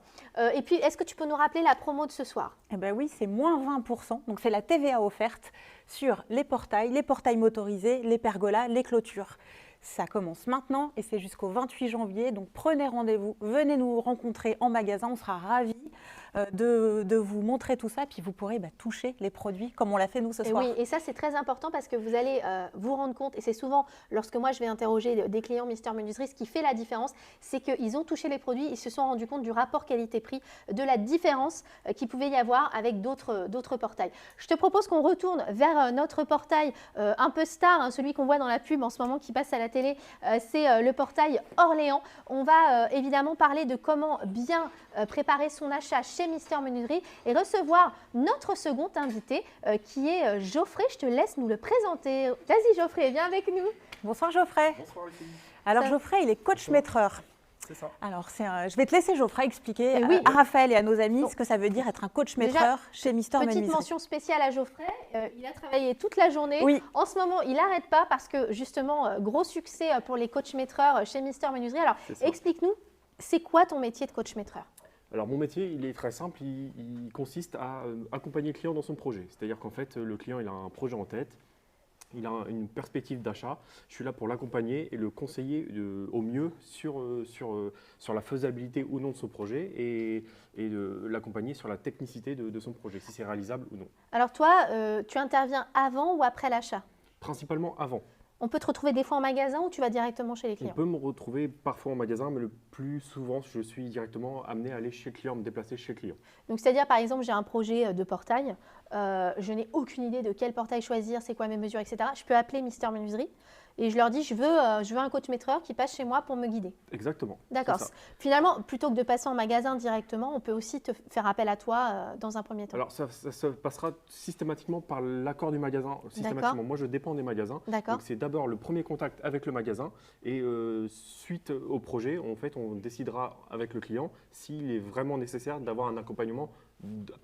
Et puis, est-ce que tu peux nous rappeler la promo de ce soir? Eh bien oui, c'est moins 20%. Donc c'est la TVA offerte sur les portails motorisés, les pergolas, les clôtures. Ça commence maintenant et c'est jusqu'au 28 janvier. Donc prenez rendez-vous, venez nous rencontrer en magasin. On sera ravis de vous montrer tout ça. Puis vous pourrez toucher les produits comme on l'a fait nous ce soir. Oui, et ça c'est très important parce que vous allez vous rendre compte, et c'est souvent lorsque moi je vais interroger des clients Mister Menuiserie, ce qui fait la différence, c'est qu'ils ont touché les produits, ils se sont rendus compte du rapport qualité-prix, de la différence qu'il pouvait y avoir avec d'autres portails. Je te propose qu'on retourne vers notre portail un peu star, celui qu'on voit dans la pub en ce moment qui passe à la télé, c'est le portail Orléans. On va évidemment parler de comment bien préparer son achat chez Mister Menuiserie et recevoir notre second invité qui est Geoffrey. Je te laisse nous le présenter. Vas-y Geoffrey, viens avec nous. Bonsoir Geoffrey. Bonsoir les filles. Alors Geoffrey, il est coach maîtreur. C'est ça. Alors, je vais te laisser Geoffrey expliquer oui. à Raphaël et à nos amis ce que ça veut dire être un coach maîtreur chez Mister Menuiserie. Petite mention spéciale à Geoffrey, il a travaillé toute la journée. Oui. En ce moment, il n'arrête pas parce que justement, gros succès pour les coachs maîtreurs chez Mister Menuiserie. Alors, explique-nous, c'est quoi ton métier de coach maîtreur? Alors mon métier, il est très simple, il consiste à accompagner le client dans son projet. C'est-à-dire qu'en fait, le client il a un projet en tête, il a une perspective d'achat, je suis là pour l'accompagner et le conseiller au mieux sur la faisabilité ou non de son projet et l'accompagner sur la technicité de son projet, si c'est réalisable ou non. Alors toi, tu interviens avant ou après l'achat? Principalement avant. On peut te retrouver des fois en magasin ou tu vas directement chez les On clients? peut me retrouver parfois en magasin, mais le plus souvent, je suis directement amené à aller chez le client, me déplacer chez le client. Donc, c'est-à-dire, par exemple, j'ai un projet de portail, je n'ai aucune idée de quel portail choisir, c'est quoi mes mesures, etc. Je peux appeler Mister Menuiserie et je leur dis, je veux un coach maîtreur qui passe chez moi pour me guider. Exactement. D'accord. Finalement, plutôt que de passer en magasin directement, on peut aussi te faire appel à toi dans un premier temps. Alors, ça passera systématiquement par l'accord du magasin. Systématiquement. Moi, je dépends des magasins. D'accord. Donc, c'est d'abord le premier contact avec le magasin et suite au projet, en fait, on décidera avec le client s'il est vraiment nécessaire d'avoir un accompagnement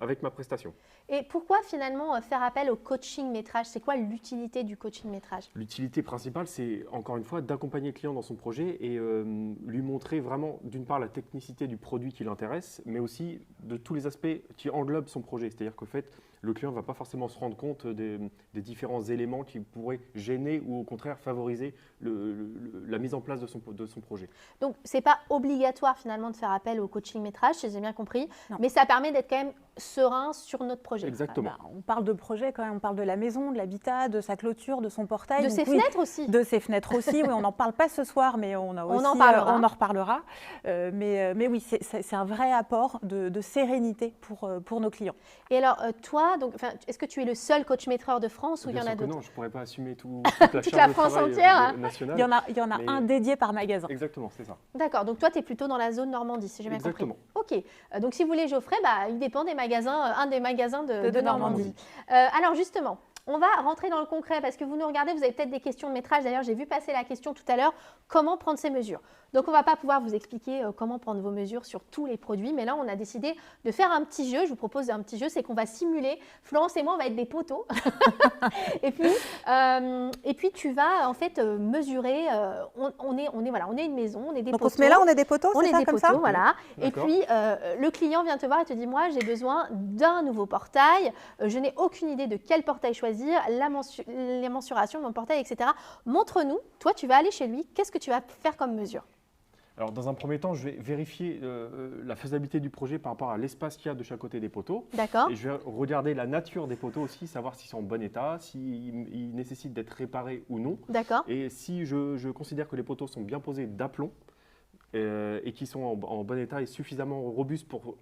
avec ma prestation. Et pourquoi finalement faire appel au coaching métrage? C'est quoi l'utilité du coaching métrage? L'utilité principale, c'est encore une fois d'accompagner le client dans son projet et lui montrer vraiment d'une part la technicité du produit qui l'intéresse, mais aussi de tous les aspects qui englobent son projet. C'est-à-dire qu'en fait, le client ne va pas forcément se rendre compte des différents éléments qui pourraient gêner ou au contraire favoriser la mise en place de son projet. Donc, ce n'est pas obligatoire finalement de faire appel au coaching métrage, si j'ai bien compris, Non. mais ça permet d'être quand même serein sur notre projet. Exactement. On parle de projet quand même, on parle de la maison, de l'habitat, de sa clôture, de son portail. De Donc ses fenêtres aussi. De ses fenêtres aussi, oui, on n'en parle pas ce soir, mais on en reparlera. Mais oui, c'est un vrai apport de sérénité pour nos clients. Et alors, toi, est-ce que tu es le seul coach maîtreur de France ou il y Bien en a sûr que d'autres? non, je ne pourrais pas assumer toute la Toute charge la de France travail entière, hein. nationale. Il y en a Mais- un dédié par magasin. Exactement, c'est ça. D'accord, donc toi, tu es plutôt dans la zone Normandie, si j'ai bien Exactement. compris. Ok, donc si vous voulez Geoffrey, il dépend des magasins, un des magasins de Normandie. Normandie. Alors justement, on va rentrer dans le concret parce que vous nous regardez, vous avez peut-être des questions de métrage. D'ailleurs, j'ai vu passer la question tout à l'heure, comment prendre ces mesures? Donc, on ne va pas pouvoir vous expliquer comment prendre vos mesures sur tous les produits, mais là, on a décidé de faire un petit jeu. Je vous propose un petit jeu, c'est qu'on va simuler, Florence et moi, on va être des poteaux. et puis, tu vas en fait mesurer, on est une maison, on est des Donc poteaux. on se met là, on est des poteaux, On c'est est ça des comme poteaux, ça voilà. Et D'accord. puis, le client vient te voir et te dit, moi, j'ai besoin d'un nouveau portail. Je n'ai aucune idée de quel portail choisir, les mensurations de mon portail, etc. Montre-nous. Toi, tu vas aller chez lui. Qu'est-ce que tu vas faire comme mesure? Alors, dans un premier temps, je vais vérifier la faisabilité du projet par rapport à l'espace qu'il y a de chaque côté des poteaux. D'accord. Et je vais regarder la nature des poteaux aussi, savoir s'ils sont en bon état, s'ils nécessitent d'être réparés ou non. D'accord. Et si je considère que les poteaux sont bien posés d'aplomb et qu'ils sont en bon état et suffisamment robustes pour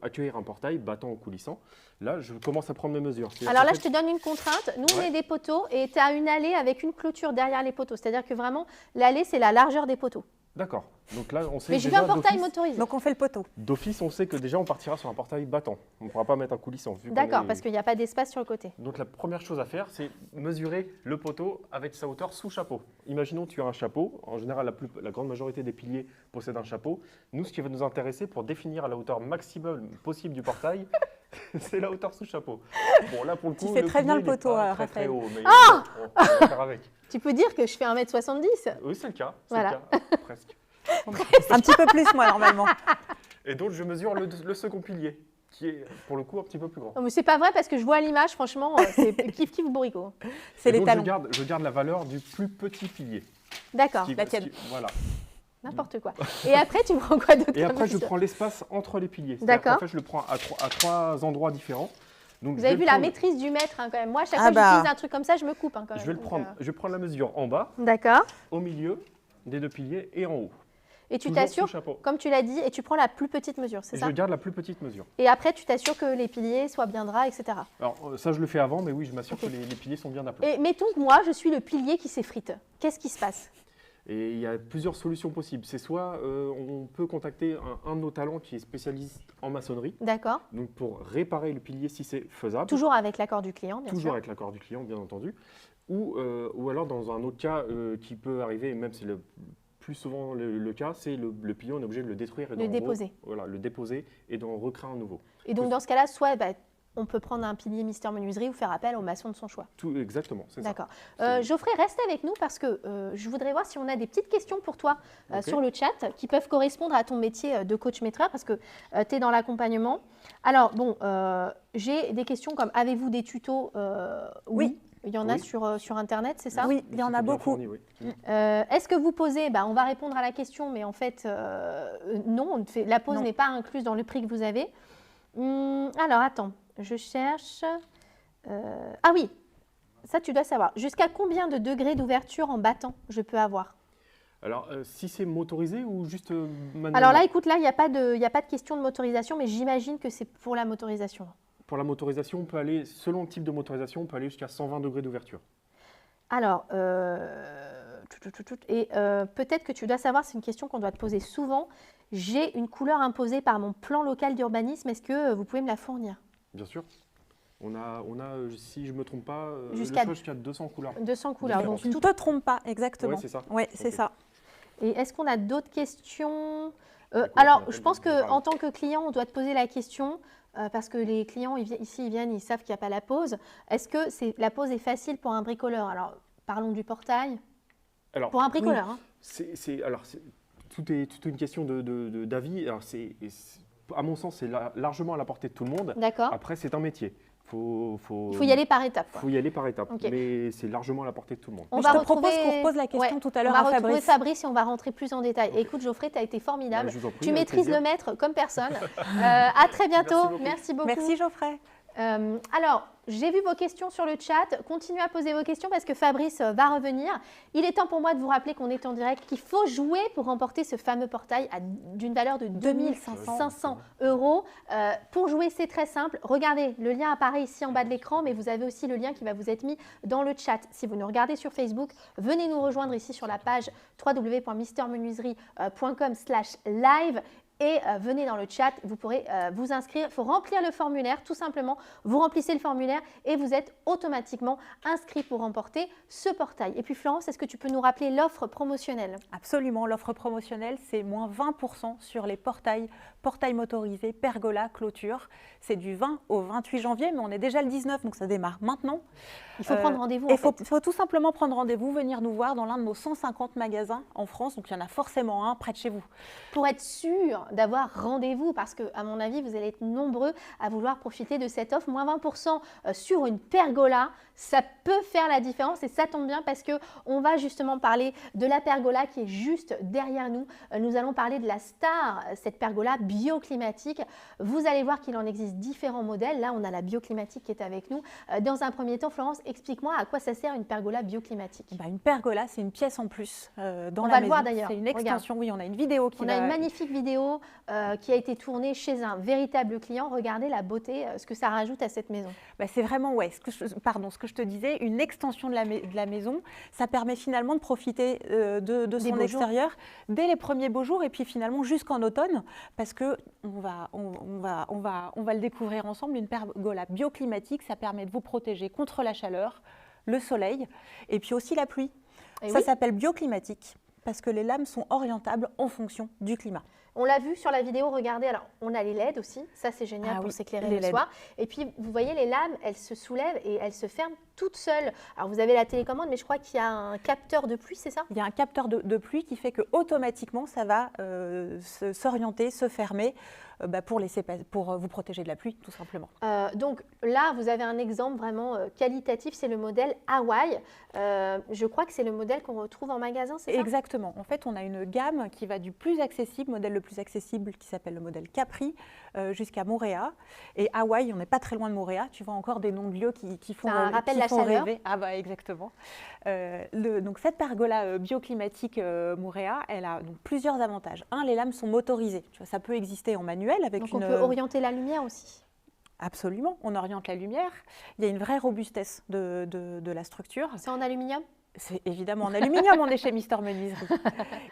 accueillir un portail battant ou coulissant, là, je commence à prendre mes mesures. C'est-à-dire Alors là, qu'en je fait, te donne une contrainte. Nous, on Ouais. est des poteaux et tu as une allée avec une clôture derrière les poteaux. C'est-à-dire que vraiment, l'allée, c'est la largeur des poteaux. D'accord. Donc là, on sait Mais je veux déjà un portail d'office- motorisé. Donc on fait le poteau. D'office, on sait que déjà, on partira sur un portail battant. On ne pourra pas mettre un coulissant. vu qu'on D'accord, est- parce qu'il n'y a pas d'espace sur le côté. Donc la première chose à faire, c'est mesurer le poteau avec sa hauteur sous chapeau. Imaginons que tu as un chapeau. En général, la grande majorité des piliers possèdent un chapeau. Nous, ce qui va nous intéresser pour définir la hauteur maximum possible du portail, c'est la hauteur sous chapeau. Bon, là, pour le coup, Tu fais très bien pilier, le il est poteau, pas très, Raphaël. très haut, mais on va faire avec. Tu peux dire que je fais 1m70 ? Oui, c'est le cas. C'est Voilà. le cas, presque. Un petit peu plus, moi, normalement. Et donc, je mesure le second pilier, qui est pour le coup un petit peu plus grand. Non, mais c'est pas vrai parce que je vois l'image, franchement, c'est kiff kiff bourricot. C'est Et les donc, talons. je garde la valeur du plus petit pilier. D'accord, Ce qui- la ce tienne. qui- Voilà. n'importe quoi. Et après, tu prends quoi d'autre Et après, je comme prends l'espace entre les piliers. C'est-à-dire D'accord. qu'en fait, je le prends à trois endroits différents. Donc, Vous je avez vais vu le la prendre- maîtrise du mètre hein, quand même. Moi, à chaque Ah fois que bah. j'utilise un truc comme ça, je me coupe hein, quand même. Je vais le Donc, prendre. Je prends la mesure en bas, D'accord. au milieu des deux piliers et en haut. Et tu Toujours t'assures, sous chapeau. comme tu l'as dit, et tu prends la plus petite mesure, c'est Et ça? je garde la plus petite mesure. Et après, tu t'assures que les piliers soient bien droits, etc. Alors ça, je le fais avant, mais oui, je m'assure Ok. que les piliers sont bien d'aplomb. Et mettons que moi, je suis le pilier qui s'effrite. Qu'est-ce qui se passe? Et il y a plusieurs solutions possibles. C'est soit on peut contacter un de nos talents qui est spécialiste en maçonnerie, D'accord. donc pour réparer le pilier si c'est faisable. Toujours avec l'accord du client, bien Toujours sûr. avec l'accord du client, bien entendu. Ou alors dans un autre cas qui peut arriver, et même c'est le plus souvent le cas, c'est le pilier, on est obligé de le détruire et Le déposer. Voilà, le déposer et d'en recréer un nouveau. Et donc, dans ce cas-là, soit on peut prendre un pilier Mister Menuiserie ou faire appel au maçon de son choix. Tout exactement, c'est ça. D'accord. C'est- Geoffrey, reste avec nous parce que je voudrais voir si on a des petites questions pour toi Ok. sur le chat qui peuvent correspondre à ton métier de coach maîtreur parce que tu es dans l'accompagnement. Alors, bon, j'ai des questions comme avez-vous des tutos? Oui. Il y en a Oui. sur Internet, c'est ça? Oui, il y en a C'était bien beaucoup. fourni, oui. Est-ce que vous posez, on va répondre à la question, mais en fait, non, la pause Non. n'est pas incluse dans le prix que vous avez. Alors, attends, je cherche. Ah oui, ça tu dois savoir. Jusqu'à combien de degrés d'ouverture en battant je peux avoir? Alors, si c'est motorisé ou juste manuellement? Alors là, écoute, là, il n'y a pas de question de motorisation, mais j'imagine que c'est pour la motorisation. Pour la motorisation, on peut aller, selon le type de motorisation, on peut aller jusqu'à 120 degrés d'ouverture. Alors, peut-être que tu dois savoir, c'est une question qu'on doit te poser souvent. J'ai une couleur imposée par mon plan local d'urbanisme. Est-ce que vous pouvez me la fournir? Bien sûr. On a si je ne me trompe pas, Jusqu'à- le choix jusqu'à 200 couleurs. 200 couleurs. Différentes. Donc, Tu ne te trompes pas, exactement. Ouais, c'est ça. Oui, c'est Ok. ça. Et est-ce qu'on a d'autres questions? Écoute, Alors, on je appelle pense des parents. qu'en tant que client, on doit te poser la question parce que les clients ici, ils viennent, ils savent qu'il n'y a pas la pause. Est-ce que la pause est facile pour un bricoleur? Alors, parlons du portail. Alors, Pour un bricoleur, hein. tout est une question d'avis. Alors, à mon sens, c'est largement à la portée de tout le monde. D'accord. Après, c'est un métier. Il faut y aller par étapes. quoi. faut y aller par étapes. Ok. Mais c'est largement à la portée de tout le monde. On Mais va je te propose retrouver- qu'on repose la question Ouais, tout à On l'heure va à retrouver Fabrice. Fabrice et on va rentrer plus en détail. Ok. Écoute, Geoffrey, tu as été formidable. Ouais, je vous en prie, Tu avec maîtrises plaisir. le maître comme personne. À très bientôt. Merci beaucoup. Merci beaucoup. Merci Geoffrey. Alors, j'ai vu vos questions sur le chat. Continuez à poser vos questions parce que Fabrice va revenir. Il est temps pour moi de vous rappeler qu'on est en direct, qu'il faut jouer pour remporter ce fameux portail d'une valeur de 2500 €. Pour jouer, c'est très simple. Regardez, le lien apparaît ici en bas de l'écran, mais vous avez aussi le lien qui va vous être mis dans le chat. Si vous nous regardez sur Facebook, venez nous rejoindre ici sur la page www.mistermenuiserie.com/live. Et venez dans le chat, vous pourrez vous inscrire. Il faut remplir le formulaire, tout simplement. Vous remplissez le formulaire et vous êtes automatiquement inscrit pour remporter ce portail. Et puis Florence, est-ce que tu peux nous rappeler l'offre promotionnelle? Absolument, l'offre promotionnelle, c'est moins 20% sur les portails motorisés, pergola, clôture. C'est du 20 au 28 janvier, mais on est déjà le 19, donc ça démarre maintenant. Il faut prendre rendez-vous. Il en fait. faut tout simplement prendre rendez-vous, venir nous voir dans l'un de nos 150 magasins en France, donc il y en a forcément un près de chez vous. Pour être sûr d'avoir rendez-vous, parce que à mon avis, vous allez être nombreux à vouloir profiter de cette offre. Moins 20% sur une pergola, ça peut faire la différence et ça tombe bien parce qu'on va justement parler de la pergola qui est juste derrière nous. Nous allons parler de la star, cette pergola bioclimatique. Vous allez voir qu'il en existe différents modèles. Là, on a la bioclimatique qui est avec nous. Dans un premier temps, Florence, explique-moi à quoi ça sert une pergola bioclimatique. Une pergola, c'est une pièce en plus dans On la va le maison. voir d'ailleurs. C'est une Regarde. extension, oui, on a une vidéo qui On a une magnifique vidéo vidéo qui a été tournée chez un véritable client. Regardez la beauté, ce que ça rajoute à cette maison. Bah, c'est vraiment, ouais, ce que je te disais, une extension de la maison. Ça permet finalement de profiter de son extérieur dès les premiers beaux jours et puis finalement jusqu'en automne, parce que on va le découvrir ensemble, une pergola bioclimatique, ça permet de vous protéger contre la chaleur, le soleil et puis aussi la pluie. Ça s'appelle bioclimatique parce que les lames sont orientables en fonction du climat. On l'a vu sur la vidéo, regardez, alors on a les LED aussi, ça c'est génial pour s'éclairer le soir. Et puis vous voyez les lames, elles se soulèvent et elles se ferment toutes seules. Alors vous avez la télécommande, mais je crois qu'il y a un capteur de pluie, c'est ça? Il y a un capteur de pluie qui fait que automatiquement ça va s'orienter, se fermer pour vous protéger de la pluie tout simplement. Donc là vous avez un exemple vraiment qualitatif, c'est le modèle Hawaii. Je crois que c'est le modèle qu'on retrouve en magasin, c'est ça? Exactement. En fait, on a une gamme qui va du plus accessible, modèle le plus accessible qui s'appelle le modèle Capri, jusqu'à Moorea. Et Hawaï, on n'est pas très loin de Moorea. Tu vois encore des noms de lieux qui font, rêver. Ah bah exactement. Donc cette pergola bioclimatique Moorea, elle a donc plusieurs avantages. Un, les lames sont motorisées. Tu vois, ça peut exister en manuel avec donc on peut orienter la lumière aussi. Absolument, on oriente la lumière. Il y a une vraie robustesse de la structure. C'est en aluminium? C'est évidemment en aluminium, on est chez Mister Menuiserie.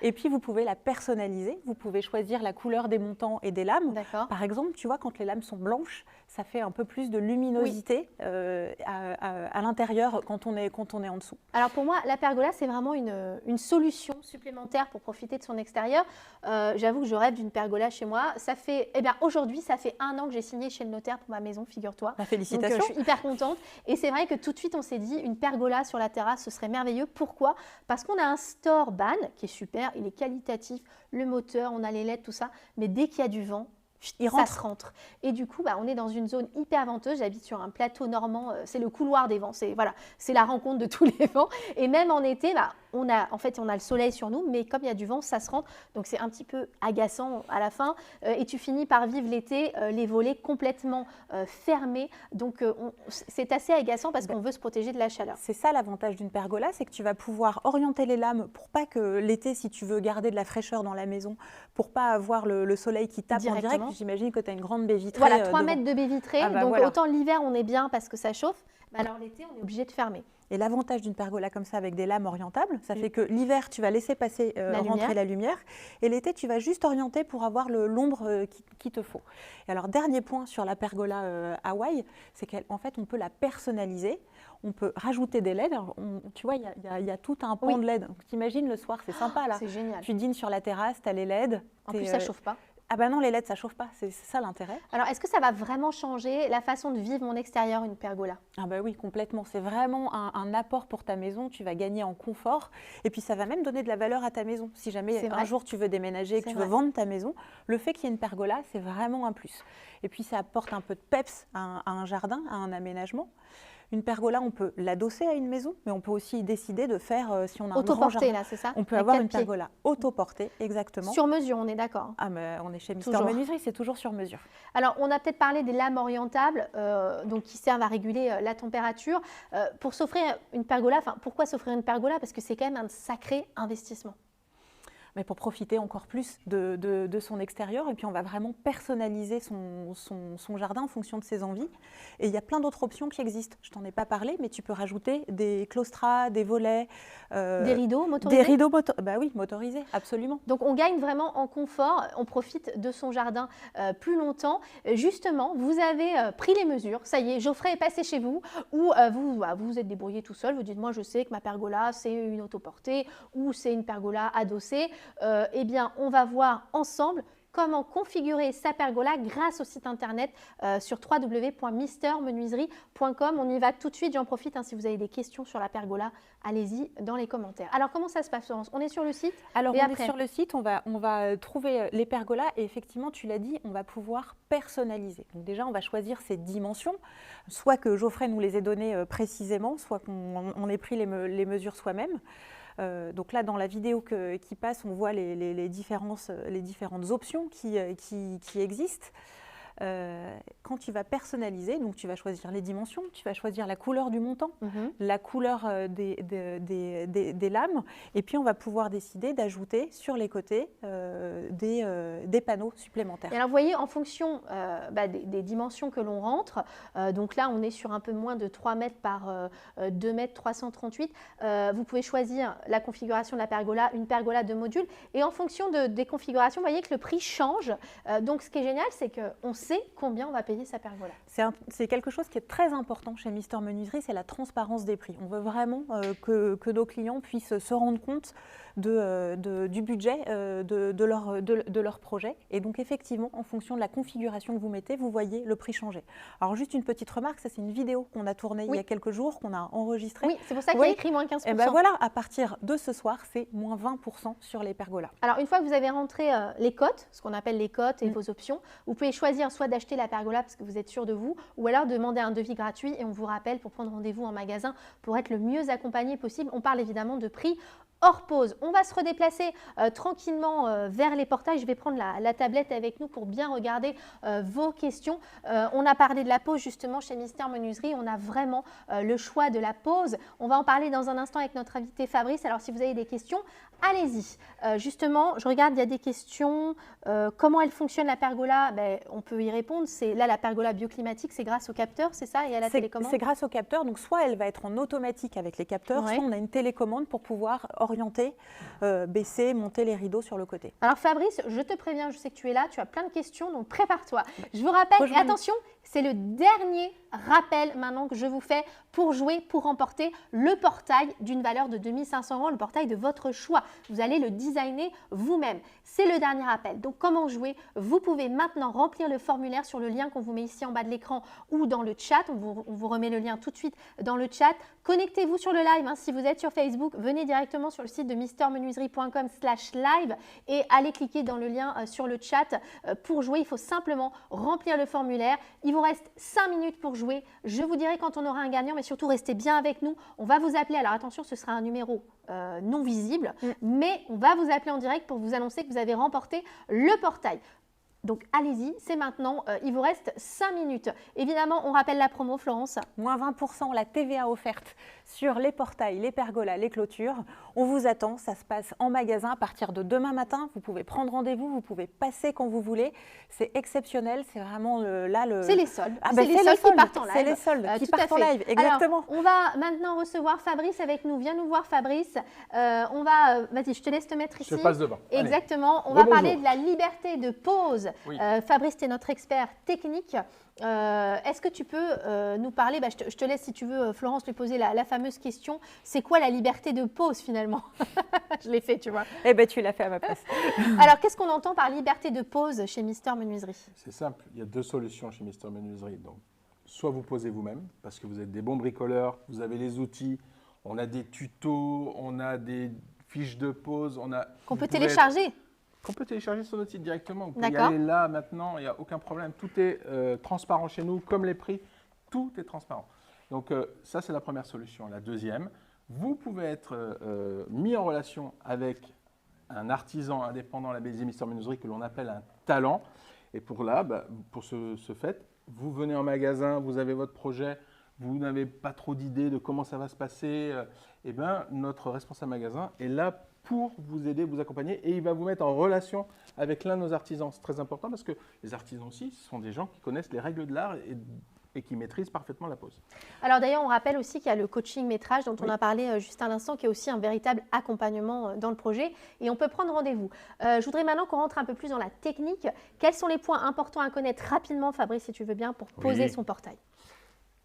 Et puis vous pouvez la personnaliser, vous pouvez choisir la couleur des montants et des lames. Par exemple, tu vois, quand les lames sont blanches, ça fait un peu plus de luminosité à l'intérieur quand on est en dessous. Alors pour moi, la pergola, c'est vraiment une solution supplémentaire pour profiter de son extérieur. J'avoue que je rêve d'une pergola chez moi. Ça fait, aujourd'hui, ça fait 1 an que j'ai signé chez le notaire pour ma maison, figure-toi. Félicitations. Donc, je suis hyper contente. Et c'est vrai que tout de suite, on s'est dit, une pergola sur la terrasse, ce serait merveilleux. Pourquoi? Parce qu'on a un store ban qui est super, il est qualitatif, le moteur, on a les LED, tout ça. Mais dès qu'il y a du vent, ça se rentre. Et du coup, on est dans une zone hyper venteuse. J'habite sur un plateau normand, c'est le couloir des vents. C'est la rencontre de tous les vents. Et même en été, on a le soleil sur nous, mais comme il y a du vent, ça se rentre. Donc c'est un petit peu agaçant à la fin. Et tu finis par vivre l'été, les volets complètement fermés. Donc c'est assez agaçant parce qu'on veut se protéger de la chaleur. C'est ça l'avantage d'une pergola, c'est que tu vas pouvoir orienter les lames pour pas que l'été, si tu veux garder de la fraîcheur dans la maison, pour pas avoir le soleil qui tape en direct. J'imagine que tu as une grande baie vitrée. Voilà, 3 mètres de baie vitrée. Donc autant l'hiver, on est bien parce que ça chauffe. Alors l'été, on est obligé de fermer. Et l'avantage d'une pergola comme ça avec des lames orientables, ça fait que l'hiver, tu vas laisser passer rentrer la lumière. Et l'été, tu vas juste orienter pour avoir l'ombre qu'il te faut. Et alors, dernier point sur la pergola Hawaï, c'est qu'en fait, on peut la personnaliser. On peut rajouter des LED. Alors, tu vois, il y a tout un pan de LED. T'imagines le soir, c'est sympa là. C'est génial. Tu dînes sur la terrasse, tu as les LED. En plus, ça ne chauffe pas. Ah bah non, les LED, ça ne chauffe pas, c'est ça l'intérêt. Alors, est-ce que ça va vraiment changer la façon de vivre mon extérieur, une pergola? Ah bah oui, complètement. C'est vraiment un apport pour ta maison. Tu vas gagner en confort et puis ça va même donner de la valeur à ta maison. Si jamais un jour tu veux déménager, que tu veux vendre ta maison, le fait qu'il y ait une pergola, c'est vraiment un plus. Et puis ça apporte un peu de peps à un jardin, à un aménagement. Une pergola, on peut l'adosser à une maison, mais on peut aussi décider de faire, si on a un grand jardin, là, c'est ça? On peut avoir une pergola autoportée, exactement. Sur mesure, on est d'accord. Ah, mais on est chez Mister Menuiserie, c'est toujours sur mesure. Alors, on a peut-être parlé des lames orientables, donc qui servent à réguler la température. Pour s'offrir une pergola, pourquoi s'offrir une pergola? Parce que c'est quand même un sacré investissement. Mais pour profiter encore plus de son extérieur. Et puis, on va vraiment personnaliser son jardin en fonction de ses envies. Et il y a plein d'autres options qui existent. Je t'en ai pas parlé, mais tu peux rajouter des claustras, des volets. Des rideaux motorisés? Des rideaux motorisés, absolument. Donc, on gagne vraiment en confort. On profite de son jardin plus longtemps. Justement, vous avez pris les mesures. Ça y est, Geoffrey est passé chez vous. Ou vous vous êtes débrouillé tout seul. Vous dites, moi, je sais que ma pergola, c'est une autoportée ou c'est une pergola adossée. Eh bien, on va voir ensemble comment configurer sa pergola grâce au site internet sur www.mistermenuiserie.com. On y va tout de suite, j'en profite. Si vous avez des questions sur la pergola, allez-y dans les commentaires. Alors, comment ça se passe, Florence? On est sur le site? Alors, on est sur le site, on va trouver les pergolas et effectivement, tu l'as dit, on va pouvoir personnaliser. Donc déjà, on va choisir ses dimensions, soit que Geoffrey nous les ait données précisément, soit qu'on ait pris les mesures soi-même. Donc là, dans la vidéo qui passe, on voit les différentes options qui existent. quand tu vas personnaliser, donc tu vas choisir les dimensions, tu vas choisir la couleur du montant, la couleur des lames, et puis on va pouvoir décider d'ajouter sur les côtés des panneaux supplémentaires. Et alors vous voyez, en fonction des dimensions que l'on rentre, donc là on est sur un peu moins de 3 mètres par 2 mètres 338, vous pouvez choisir la configuration de la pergola, une pergola de modules, et en fonction des configurations, vous voyez que le prix change. Donc ce qui est génial, c'est qu'on sait combien on va payer sa pergola. C'est quelque chose qui est très important chez Mister Menuiserie, c'est la transparence des prix. On veut vraiment que nos clients puissent se rendre compte du budget de leur projet. Et donc effectivement, en fonction de la configuration que vous mettez, vous voyez le prix changer. Alors juste une petite remarque, ça c'est une vidéo qu'on a tournée il y a quelques jours, qu'on a enregistrée. Oui, c'est pour ça qu'il y a écrit moins 15%. Et ben voilà, à partir de ce soir, c'est moins 20% sur les pergolas. Alors une fois que vous avez rentré les cotes, ce qu'on appelle les cotes et vos options, vous pouvez choisir soit d'acheter la pergola parce que vous êtes sûr de vous, ou alors demander un devis gratuit et on vous rappelle pour prendre rendez-vous en magasin pour être le mieux accompagné possible. On parle évidemment de prix hors pause. On va se redéplacer tranquillement vers les portails. Je vais prendre la tablette avec nous pour bien regarder vos questions. On a parlé de la pause justement chez Mister Menuiserie. On a vraiment le choix de la pause. On va en parler dans un instant avec notre invité Fabrice. Alors si vous avez des questions, allez-y. Justement, je regarde, il y a des questions. Comment elle fonctionne la pergola? On peut y répondre. Là, la pergola bioclimatique, c'est grâce au capteur, c'est ça? Et à la télécommande? C'est grâce au capteur. Donc soit elle va être en automatique avec les capteurs, soit on a une télécommande pour pouvoir orienter, baisser, monter les rideaux sur le côté. Alors Fabrice, je te préviens, je sais que tu es là, tu as plein de questions, donc prépare-toi. Je vous rappelle, et attention, c'est le dernier rappel maintenant que je vous fais pour jouer, pour remporter le portail d'une valeur de 2 500 €, le portail de votre choix. Vous allez le designer vous-même. C'est le dernier appel. Donc comment jouer? Vous pouvez maintenant remplir le formulaire sur le lien qu'on vous met ici en bas de l'écran ou dans le chat. On vous remet le lien tout de suite dans le chat. Connectez-vous sur le live. Si vous êtes sur Facebook, venez directement sur le site de mistermenuiserie.com/live et allez cliquer dans le lien sur le chat. Pour jouer, il faut simplement remplir le formulaire. Il vous reste 5 minutes pour jouer. Je vous dirai quand on aura un gagnant, mais surtout restez bien avec nous. On va vous appeler. Alors attention, ce sera un numéro non visible, mais on va vous appeler en direct pour vous annoncer que vous avez remporté le portail. Donc allez-y, c'est maintenant, il vous reste 5 minutes. Évidemment, on rappelle la promo, Florence. Moins 20% la TVA offerte sur les portails, les pergolas, les clôtures. On vous attend, ça se passe en magasin à partir de demain matin. Vous pouvez prendre rendez-vous, vous pouvez passer quand vous voulez. C'est exceptionnel, c'est vraiment C'est les soldes. C'est les soldes qui partent en live. C'est les soldes qui partent en live, exactement. Alors, on va maintenant recevoir Fabrice avec nous. Viens nous voir, Fabrice. Vas-y, je te laisse te mettre ici. Je passe devant. Exactement. On va parler de la liberté de pause. Oui. Fabrice, tu es notre expert technique. Est-ce que tu peux nous parler, je te laisse si tu veux, Florence, lui poser la fameuse question. C'est quoi la liberté de pause finalement? Je l'ai fait, tu vois. Eh bien, tu l'as fait à ma place. Alors, qu'est-ce qu'on entend par liberté de pause chez Mister Menuiserie? C'est simple, il y a 2 solutions chez Mister Menuiserie. Donc, soit vous posez vous-même, parce que vous êtes des bons bricoleurs, vous avez les outils, on a des tutos, on a des fiches de pause, qu'on peut télécharger. Qu'on peut télécharger sur notre site directement. Vous pouvez y aller là, maintenant, il n'y a aucun problème. Tout est transparent chez nous, comme les prix, tout est transparent. Donc ça, c'est la première solution. La deuxième, vous pouvez être mis en relation avec un artisan indépendant labellisé Mister Menuiserie que l'on appelle un talent. Et pour ce fait, vous venez en magasin, vous avez votre projet, vous n'avez pas trop d'idées de comment ça va se passer, notre responsable magasin est là pour vous aider, vous accompagner, et il va vous mettre en relation avec l'un de nos artisans. C'est très important parce que les artisans aussi, ce sont des gens qui connaissent les règles de l'art et qui maîtrisent parfaitement la pose. Alors d'ailleurs, on rappelle aussi qu'il y a le coaching métrage dont on a parlé juste à l'instant, qui est aussi un véritable accompagnement dans le projet, et on peut prendre rendez-vous. Je voudrais maintenant qu'on rentre un peu plus dans la technique. Quels sont les points importants à connaître rapidement, Fabrice, si tu veux bien, pour poser son portail?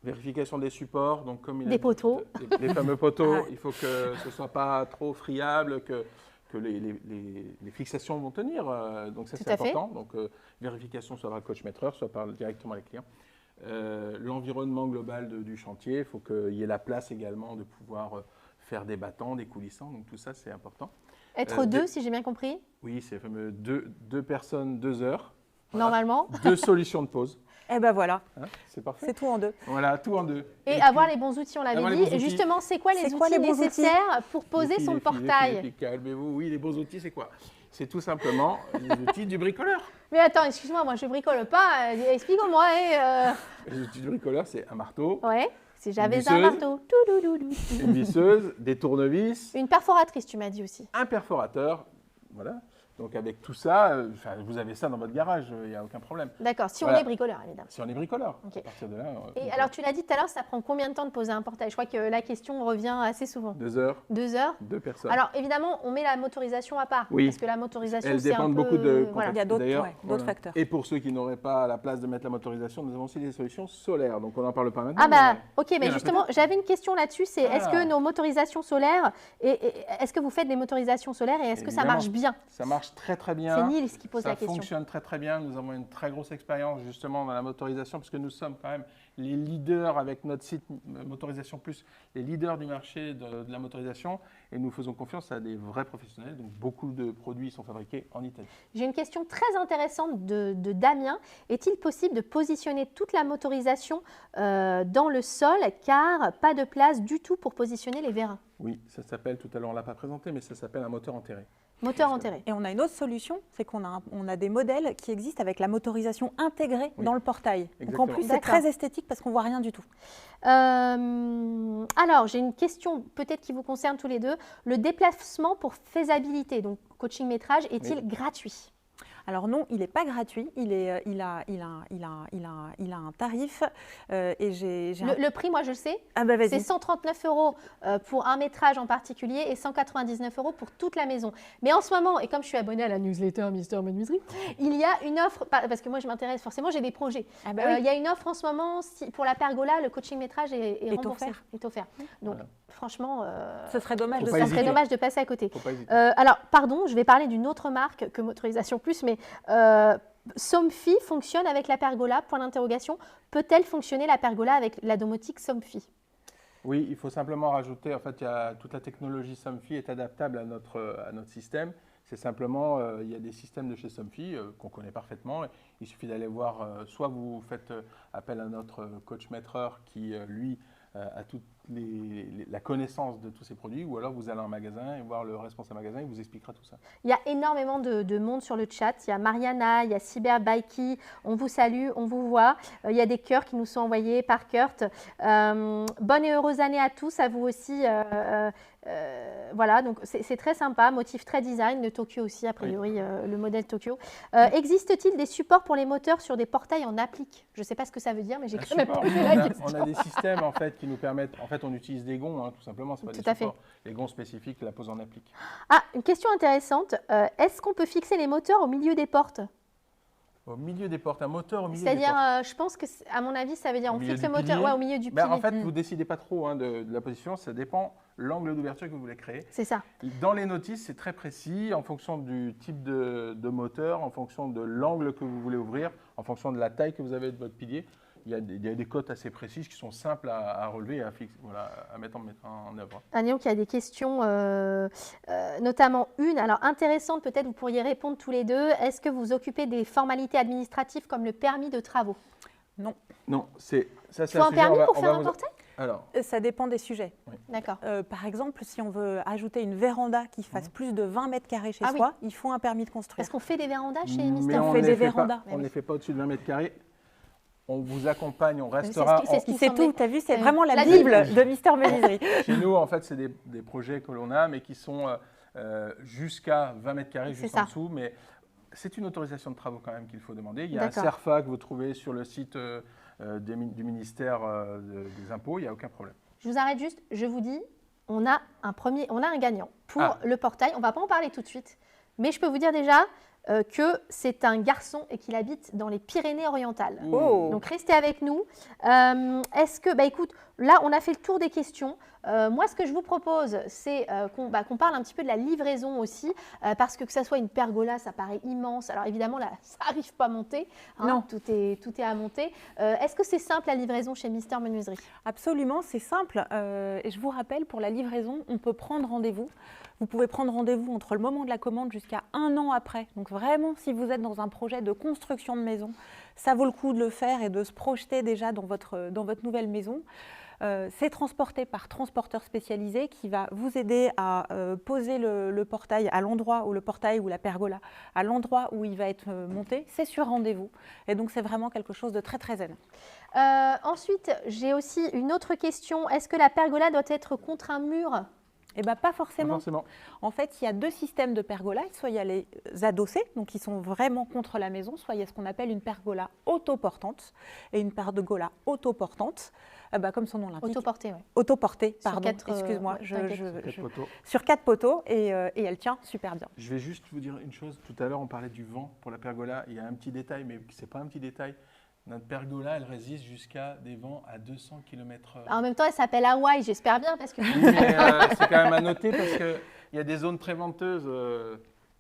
Vérification des supports, donc comme des poteaux. Les fameux poteaux, il faut que ce ne soit pas trop friable, que les fixations vont tenir. Donc ça, c'est important. Donc vérification soit par le coach maîtreur, soit directement les clients. L'environnement global du chantier, il faut qu'il y ait la place également de pouvoir faire des battants, des coulissants. Donc tout ça, c'est important. Être deux, si j'ai bien compris? Oui, c'est le fameux deux personnes, 2 heures. Voilà. Normalement. 2 solutions de pause. Eh ben voilà, c'est parfait. C'est tout en 2. Voilà, tout en 2. Et avoir les bons outils, on l'avait dit. Et justement, c'est quoi les outils nécessaires pour poser son portail? Calmez-vous, oui, les bons outils, c'est quoi? C'est tout simplement les outils du bricoleur. Mais attends, excuse-moi, moi je bricole pas. Explique-moi. Les outils du bricoleur, c'est un marteau, Ouais, si j'avais visseuse. un marteau. Toudoudou. une visseuse, des tournevis, Une perforatrice, tu m'as dit aussi. un perforateur. Voilà. Donc avec tout ça, vous avez ça dans votre garage, il n'y a aucun problème. D'accord, si on Voilà. est bricoleur, évidemment. Si on est bricoleur, Ok. à partir de là, Et alors, tu l'as dit tout à l'heure, ça prend combien de temps de poser un portail? Je crois que la question revient assez souvent. 2 heures, 2 heures? 2 personnes. Alors, évidemment, on met la motorisation à part. Oui. Parce que la motorisation, Elles c'est un dépendent peu... beaucoup de voilà. Il y a d'autres D'ailleurs, d'autres facteurs. Et pour ceux qui n'auraient pas la place de mettre la motorisation, nous avons aussi des solutions solaires. Donc on n'en parle pas maintenant. Ah bah, mais- ok, Il y mais en a justement, j'avais une question là-dessus, c'est est-ce que Ah. nos motorisations solaires, est-ce que vous faites des motorisations solaires et est-ce que ça Évidemment. marche bien? Ça marche très très bien. C'est Nils qui pose Ça la question. fonctionne très très bien. Nous avons une très grosse expérience justement dans la motorisation puisque nous sommes quand même les leaders avec notre site Motorisation Plus, les leaders du marché de la motorisation et nous faisons confiance à des vrais professionnels. Donc beaucoup de produits sont fabriqués en Italie. J'ai une question très intéressante de Damien. Est-il possible de positionner toute la motorisation dans le sol car pas de place du tout pour positionner les vérins? Oui, ça s'appelle, tout à l'heure on ne l'a pas présenté, mais ça s'appelle un moteur enterré. Moteur enterré. Et on a une autre solution, c'est qu'on a, on a des modèles qui existent avec la motorisation intégrée dans le portail. Donc en Exactement. plus, c'est D'accord. très esthétique parce qu'on voit rien du tout. Alors, j'ai une question peut-être qui vous concerne tous les deux. Le déplacement pour faisabilité, donc coaching métrage, est-il gratuit? Alors non, il n'est pas gratuit, il a un tarif et j'ai Le prix, moi je le sais, Ah bah c'est vas-y. 139 € pour un métrage en particulier et 199 € pour toute la maison. Mais en ce moment, et comme je suis abonnée à la newsletter Mister Menuiserie, il y a une offre, parce que moi je m'intéresse forcément, j'ai des projets. Ah bah oui. Il y a une offre en ce moment pour la pergola, le coaching métrage est Est remboursé, offert. est offert. Donc Voilà. franchement, Ce serait dommage Faut de pas ça s'en serait hésiter. dommage de passer à côté. Faut pas hésiter. Alors, pardon, je vais parler d'une autre marque que Motorisation Plus, mais Somfy fonctionne avec la pergola, point d'interrogation. Peut-elle fonctionner la pergola avec la domotique Somfy? Oui, il faut simplement rajouter, en fait, toute la technologie Somfy est adaptable à notre système. C'est simplement, il y a des systèmes de chez Somfy qu'on connaît parfaitement. Il suffit d'aller voir, soit vous faites appel à notre coach maîtreur qui, lui, a toute la connaissance de tous ces produits, ou alors vous allez en magasin et voir le responsable magasin, il vous expliquera tout ça. Il y a énormément de monde sur le chat. Il y a Mariana, il y a Cyberbaiki. On vous salue, on vous voit. Il y a des cœurs qui nous sont envoyés par Kurt. Bonne et heureuse année à tous, à vous aussi. Voilà, donc c'est très sympa. Motif très design de Tokyo aussi, a priori, le modèle Tokyo. Existe-t-il des supports pour les moteurs sur des portails en applique? Je ne sais pas ce que ça veut dire, mais j'ai quand même Support, posé la on question. a des systèmes en fait qui nous permettent. En fait, on utilise des gonds, tout simplement. C'est pas Tout des à fait. supports. Les gonds spécifiques, la pose en applique. Ah, une question intéressante. Est-ce qu'on peut fixer les moteurs au milieu des portes? Au milieu des portes, un moteur au milieu des C'est-à-dire, portes. je pense que, à mon avis, ça veut dire Au on milieu fixe le du moteur pilier. au milieu du Ben, pilier. en fait, vous décidez pas trop de la position. Ça dépend l'angle d'ouverture que vous voulez créer. C'est ça. Dans les notices, c'est très précis en fonction du type de moteur, en fonction de l'angle que vous voulez ouvrir, en fonction de la taille que vous avez de votre pilier. Il y a des cotes assez précises qui sont simples à relever et à fixer, voilà, à mettre en œuvre. Agnon qui a des questions, notamment une. Alors intéressante, peut-être vous pourriez répondre tous les deux. Est-ce que vous occupez des formalités administratives comme le permis de travaux? Non, Il faut un permis pour faire un portail? Alors, Ça dépend des sujets. D'accord. Par exemple, si on veut ajouter une véranda qui fasse plus de 20 mètres carrés chez Ah oui. soi, il faut un permis de construire. Est-ce qu'on fait des vérandas chez mais Mister on on fait ne des les fait vérandas. pas, on ne les fait pas au-dessus de 20 mètres carrés. On vous accompagne, on c'est restera. ce qui Il sait semblait- tout, tu as vu, c'est Euh, vraiment la la Bible de Mister Menuiserie. Chez nous, en fait, c'est des projets que l'on a, mais qui sont jusqu'à 20 mètres carrés, C'est juste ça. en dessous. Mais c'est une autorisation de travaux quand même qu'il faut demander. Il y a un D'accord. CERFA que vous trouvez sur le site du ministère des Impôts, il n'y a aucun problème. Je vous arrête juste, je vous dis, on a un gagnant pour Ah. le portail. On ne va pas en parler tout de suite, mais je peux vous dire déjà que c'est un garçon et qu'il habite dans les Pyrénées-Orientales. Oh. Donc restez avec nous. Est-ce que, écoute, là on a fait le tour des questions. Moi ce que je vous propose, c'est qu'on parle un petit peu de la livraison aussi, parce que ça soit une pergola, ça paraît immense. Alors évidemment là, ça n'arrive pas à monter. Hein, Non. tout est à monter. Est-ce que c'est simple la livraison chez Mister Menuiserie? Absolument, c'est simple. Et je vous rappelle, pour la livraison, on peut prendre rendez-vous. Vous pouvez prendre rendez-vous entre le moment de la commande jusqu'à 1 an après. Donc vraiment, si vous êtes dans un projet de construction de maison, ça vaut le coup de le faire et de se projeter déjà dans votre nouvelle maison. C'est transporté par transporteur spécialisé qui va vous aider à poser le portail à l'endroit où le portail ou la pergola, à l'endroit où il va être monté. C'est sur rendez-vous. Et donc, c'est vraiment quelque chose de très, très zen. Ensuite, j'ai aussi une autre question. Est-ce que la pergola doit être contre un mur ? Eh bien, pas forcément. Pas forcément. En fait, il y a deux systèmes de pergola. Soit il y a les adossés, donc qui sont vraiment contre la maison, soit il y a ce qu'on appelle une pergola autoportante et une pergola autoportante, comme son nom l'indique. Autoportée, oui. Autoportée, Sur pardon, quatre, excuse-moi. t'inquiète. Sur 4 poteaux et elle tient super bien. Je vais juste vous dire une chose. Tout à l'heure, on parlait du vent pour la pergola. Il y a un petit détail, mais ce n'est pas un petit détail. Notre pergola, elle résiste jusqu'à des vents à 200 km/h. En même temps, elle s'appelle Hawaï, j'espère bien, parce que... Oui, mais c'est quand même à noter parce qu'il y a des zones très venteuses.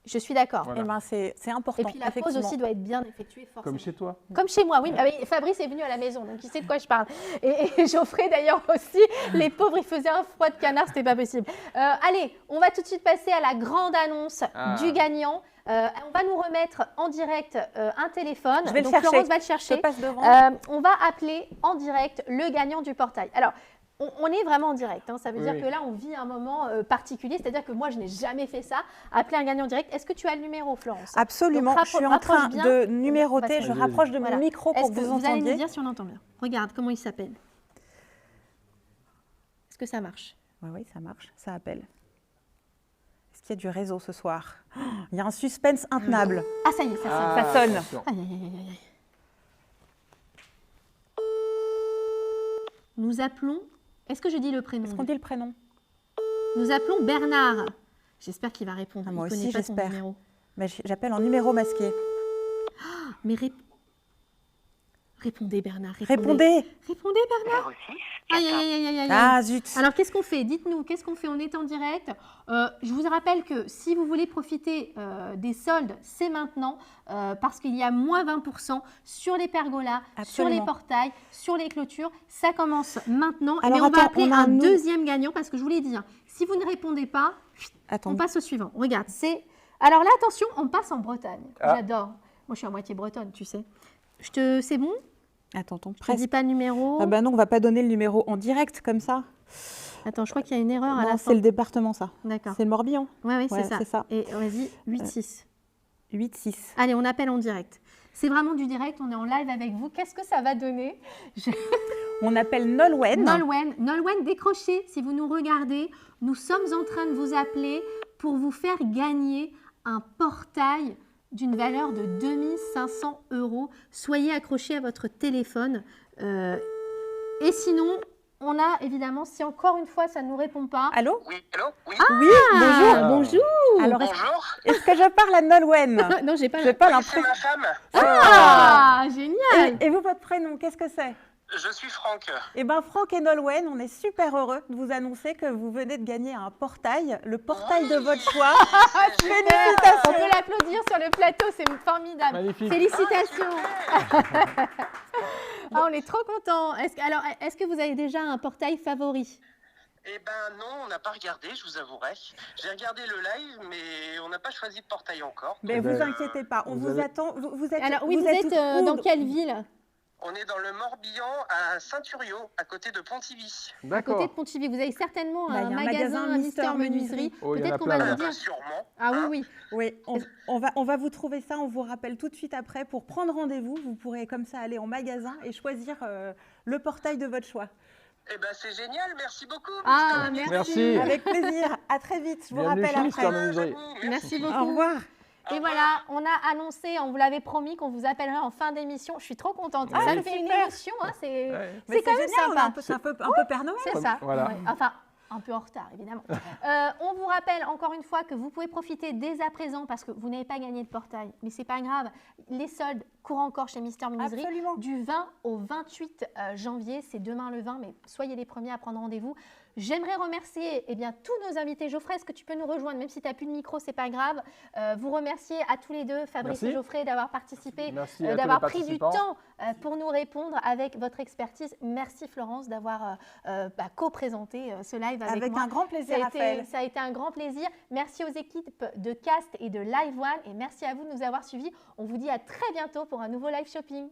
Je suis d'accord. Voilà. Eh ben, c'est important. Et puis la pose aussi doit être bien effectuée, forcément. Comme chez toi. Comme chez moi, oui. Ah oui, Fabrice est venu à la maison, donc il sait de quoi je parle. Et Geoffrey d'ailleurs aussi, les pauvres, ils faisaient un froid de canard, c'était pas possible. Allez, on va tout de suite passer à la grande annonce du gagnant. On va nous remettre en direct un téléphone. Je vais donc le chercher. Florence va le chercher. Je passe devant. On va appeler en direct le gagnant du portail. Alors, on est vraiment en direct. Hein. Ça veut dire que là, on vit un moment particulier. C'est-à-dire que moi, je n'ai jamais fait ça. Appeler un gagnant direct. Est-ce que tu as le numéro, Florence? Absolument. Donc, je suis en train bien. de numéroter. Je Vas-y, rapproche de mon Voilà. micro pour que vous allez nous entendiez. dire si on entend bien? Regarde comment il s'appelle. Est-ce que ça marche? Oui, ça marche. Ça appelle. Est-ce qu'il y a du réseau ce soir? Il y a un suspense intenable. Ah, ça y est, ça sonne. Ça sonne. attention. Aïe, aïe, aïe, aïe. Nous appelons. Est-ce que je dis le prénom? Est-ce qu'on dit le prénom? Nous appelons Bernard. J'espère qu'il va répondre. Ah, moi Il connaît aussi, pas ton j'espère. numéro. Mais j'appelle en numéro masqué. Mais répondez, Bernard. Répondez. Répondez, Bernard. Aïe, aïe, aïe, aïe, aïe. Ah zut. Alors, qu'est-ce qu'on fait? Dites-nous, qu'est-ce qu'on fait? On est en direct. Je vous rappelle que si vous voulez profiter des soldes, c'est maintenant parce qu'il y a moins 20% sur les pergolas, sur les Absolument. portails, sur les clôtures. Ça commence maintenant. Alors, Mais on va attends, appeler on a un un nou- deuxième gagnant parce que je vous l'ai dit, hein, si vous ne répondez pas, Attends. on passe au suivant. Regarde, c'est... Alors là, attention, on passe en Bretagne. Ah. J'adore. Moi, je suis à moitié bretonne, tu sais. C'est bon? Attends, Je ne presque. dis pas le numéro. Ah bah non, on va pas donner le numéro en direct comme ça. Attends, je crois qu'il y a une erreur à Non, la c'est fin. le département ça. D'accord. C'est le Morbihan. Oui, Ouais, c'est c'est ça. Et vas-y, 8-6. 8-6. Allez, on appelle en direct. C'est vraiment du direct, on est en live avec vous. Qu'est-ce que ça va donner? On appelle Nolwenn. Nolwenn, décrochez si vous nous regardez. Nous sommes en train de vous appeler pour vous faire gagner un portail d'une valeur de 2500 €. Soyez accrochés à votre téléphone. Et sinon, on a évidemment, si encore une fois ça ne nous répond pas. Allô? Oui, allô? Oui. Oui, bonjour. Ah, bonjour. Alors, Bonjour. est-ce que je parle à Nolwenn? Non, j'ai pas. J'ai pas Oui, c'est l'impression. ma femme. Ah, génial. Et vous, votre prénom, qu'est-ce que c'est? Je suis Franck. Eh bien, Franck et Nolwenn, on est super heureux de vous annoncer que vous venez de gagner un portail, le portail de votre choix. C'est On Félicitations. peut l'applaudir sur le plateau, c'est formidable. Magnifique. Félicitations. Ah, on est trop contents. Est-ce que vous avez déjà un portail favori? Eh ben non, on n'a pas regardé, je vous avouerai. J'ai regardé le live, mais on n'a pas choisi de portail encore. Mais Eh vous ben, inquiétez pas, on vous vous avez- attend. Vous êtes, Alors oui, vous êtes où dans quelle ville? On est dans le Morbihan, à Saint-Thuriau, à côté de Pontivy. À côté de D'accord. Pontivy. Vous avez certainement Bah, il un y a un magasin magasin Mister Mister Menuiserie. Oh, il y en a Peut-être qu'on plein, va là. nous dire. Sûrement. Ah oui, Hein. oui. Oui, on va vous trouver ça, on vous rappelle tout de suite après pour prendre rendez-vous. Vous pourrez comme ça aller en magasin et choisir le portail de votre choix. Eh ben c'est génial, merci beaucoup. Ah, Mister. merci. Merci. Avec plaisir, à très vite, je vous Bienvenue rappelle chez après. Mister Menuiserie. Merci Au beaucoup. revoir. Et voilà, on a annoncé, on vous l'avait promis qu'on vous appellerait en fin d'émission. Je suis trop contente. Ah, ça me c'est fait une super. émotion, hein, c'est Ouais. Mais quand même génial, on est sympa. c'est un peu Père Noël. C'est ça. Voilà. Ouais. Enfin, un peu en retard, évidemment. On vous rappelle encore une fois que vous pouvez profiter dès à présent parce que vous n'avez pas gagné de portail. Mais c'est pas grave. Les soldes courent encore chez Mister Menuiserie. Absolument. Du 20 au 28 janvier. C'est demain le 20, mais soyez les premiers à prendre rendez-vous. J'aimerais remercier tous nos invités. Geoffrey, est-ce que tu peux nous rejoindre? Même si tu n'as plus de micro, c'est pas grave. Vous remercier à tous les deux, Fabrice Merci. et Geoffrey, d'avoir participé, Merci à tous d'avoir les pris du participants. temps pour nous répondre avec votre expertise. Merci Florence d'avoir co-présenté ce live avec moi. un grand plaisir, Raphaël. Ça a été un grand plaisir. Merci aux équipes de Cast et de Live One et merci à vous de nous avoir suivis. On vous dit à très bientôt pour un nouveau live shopping.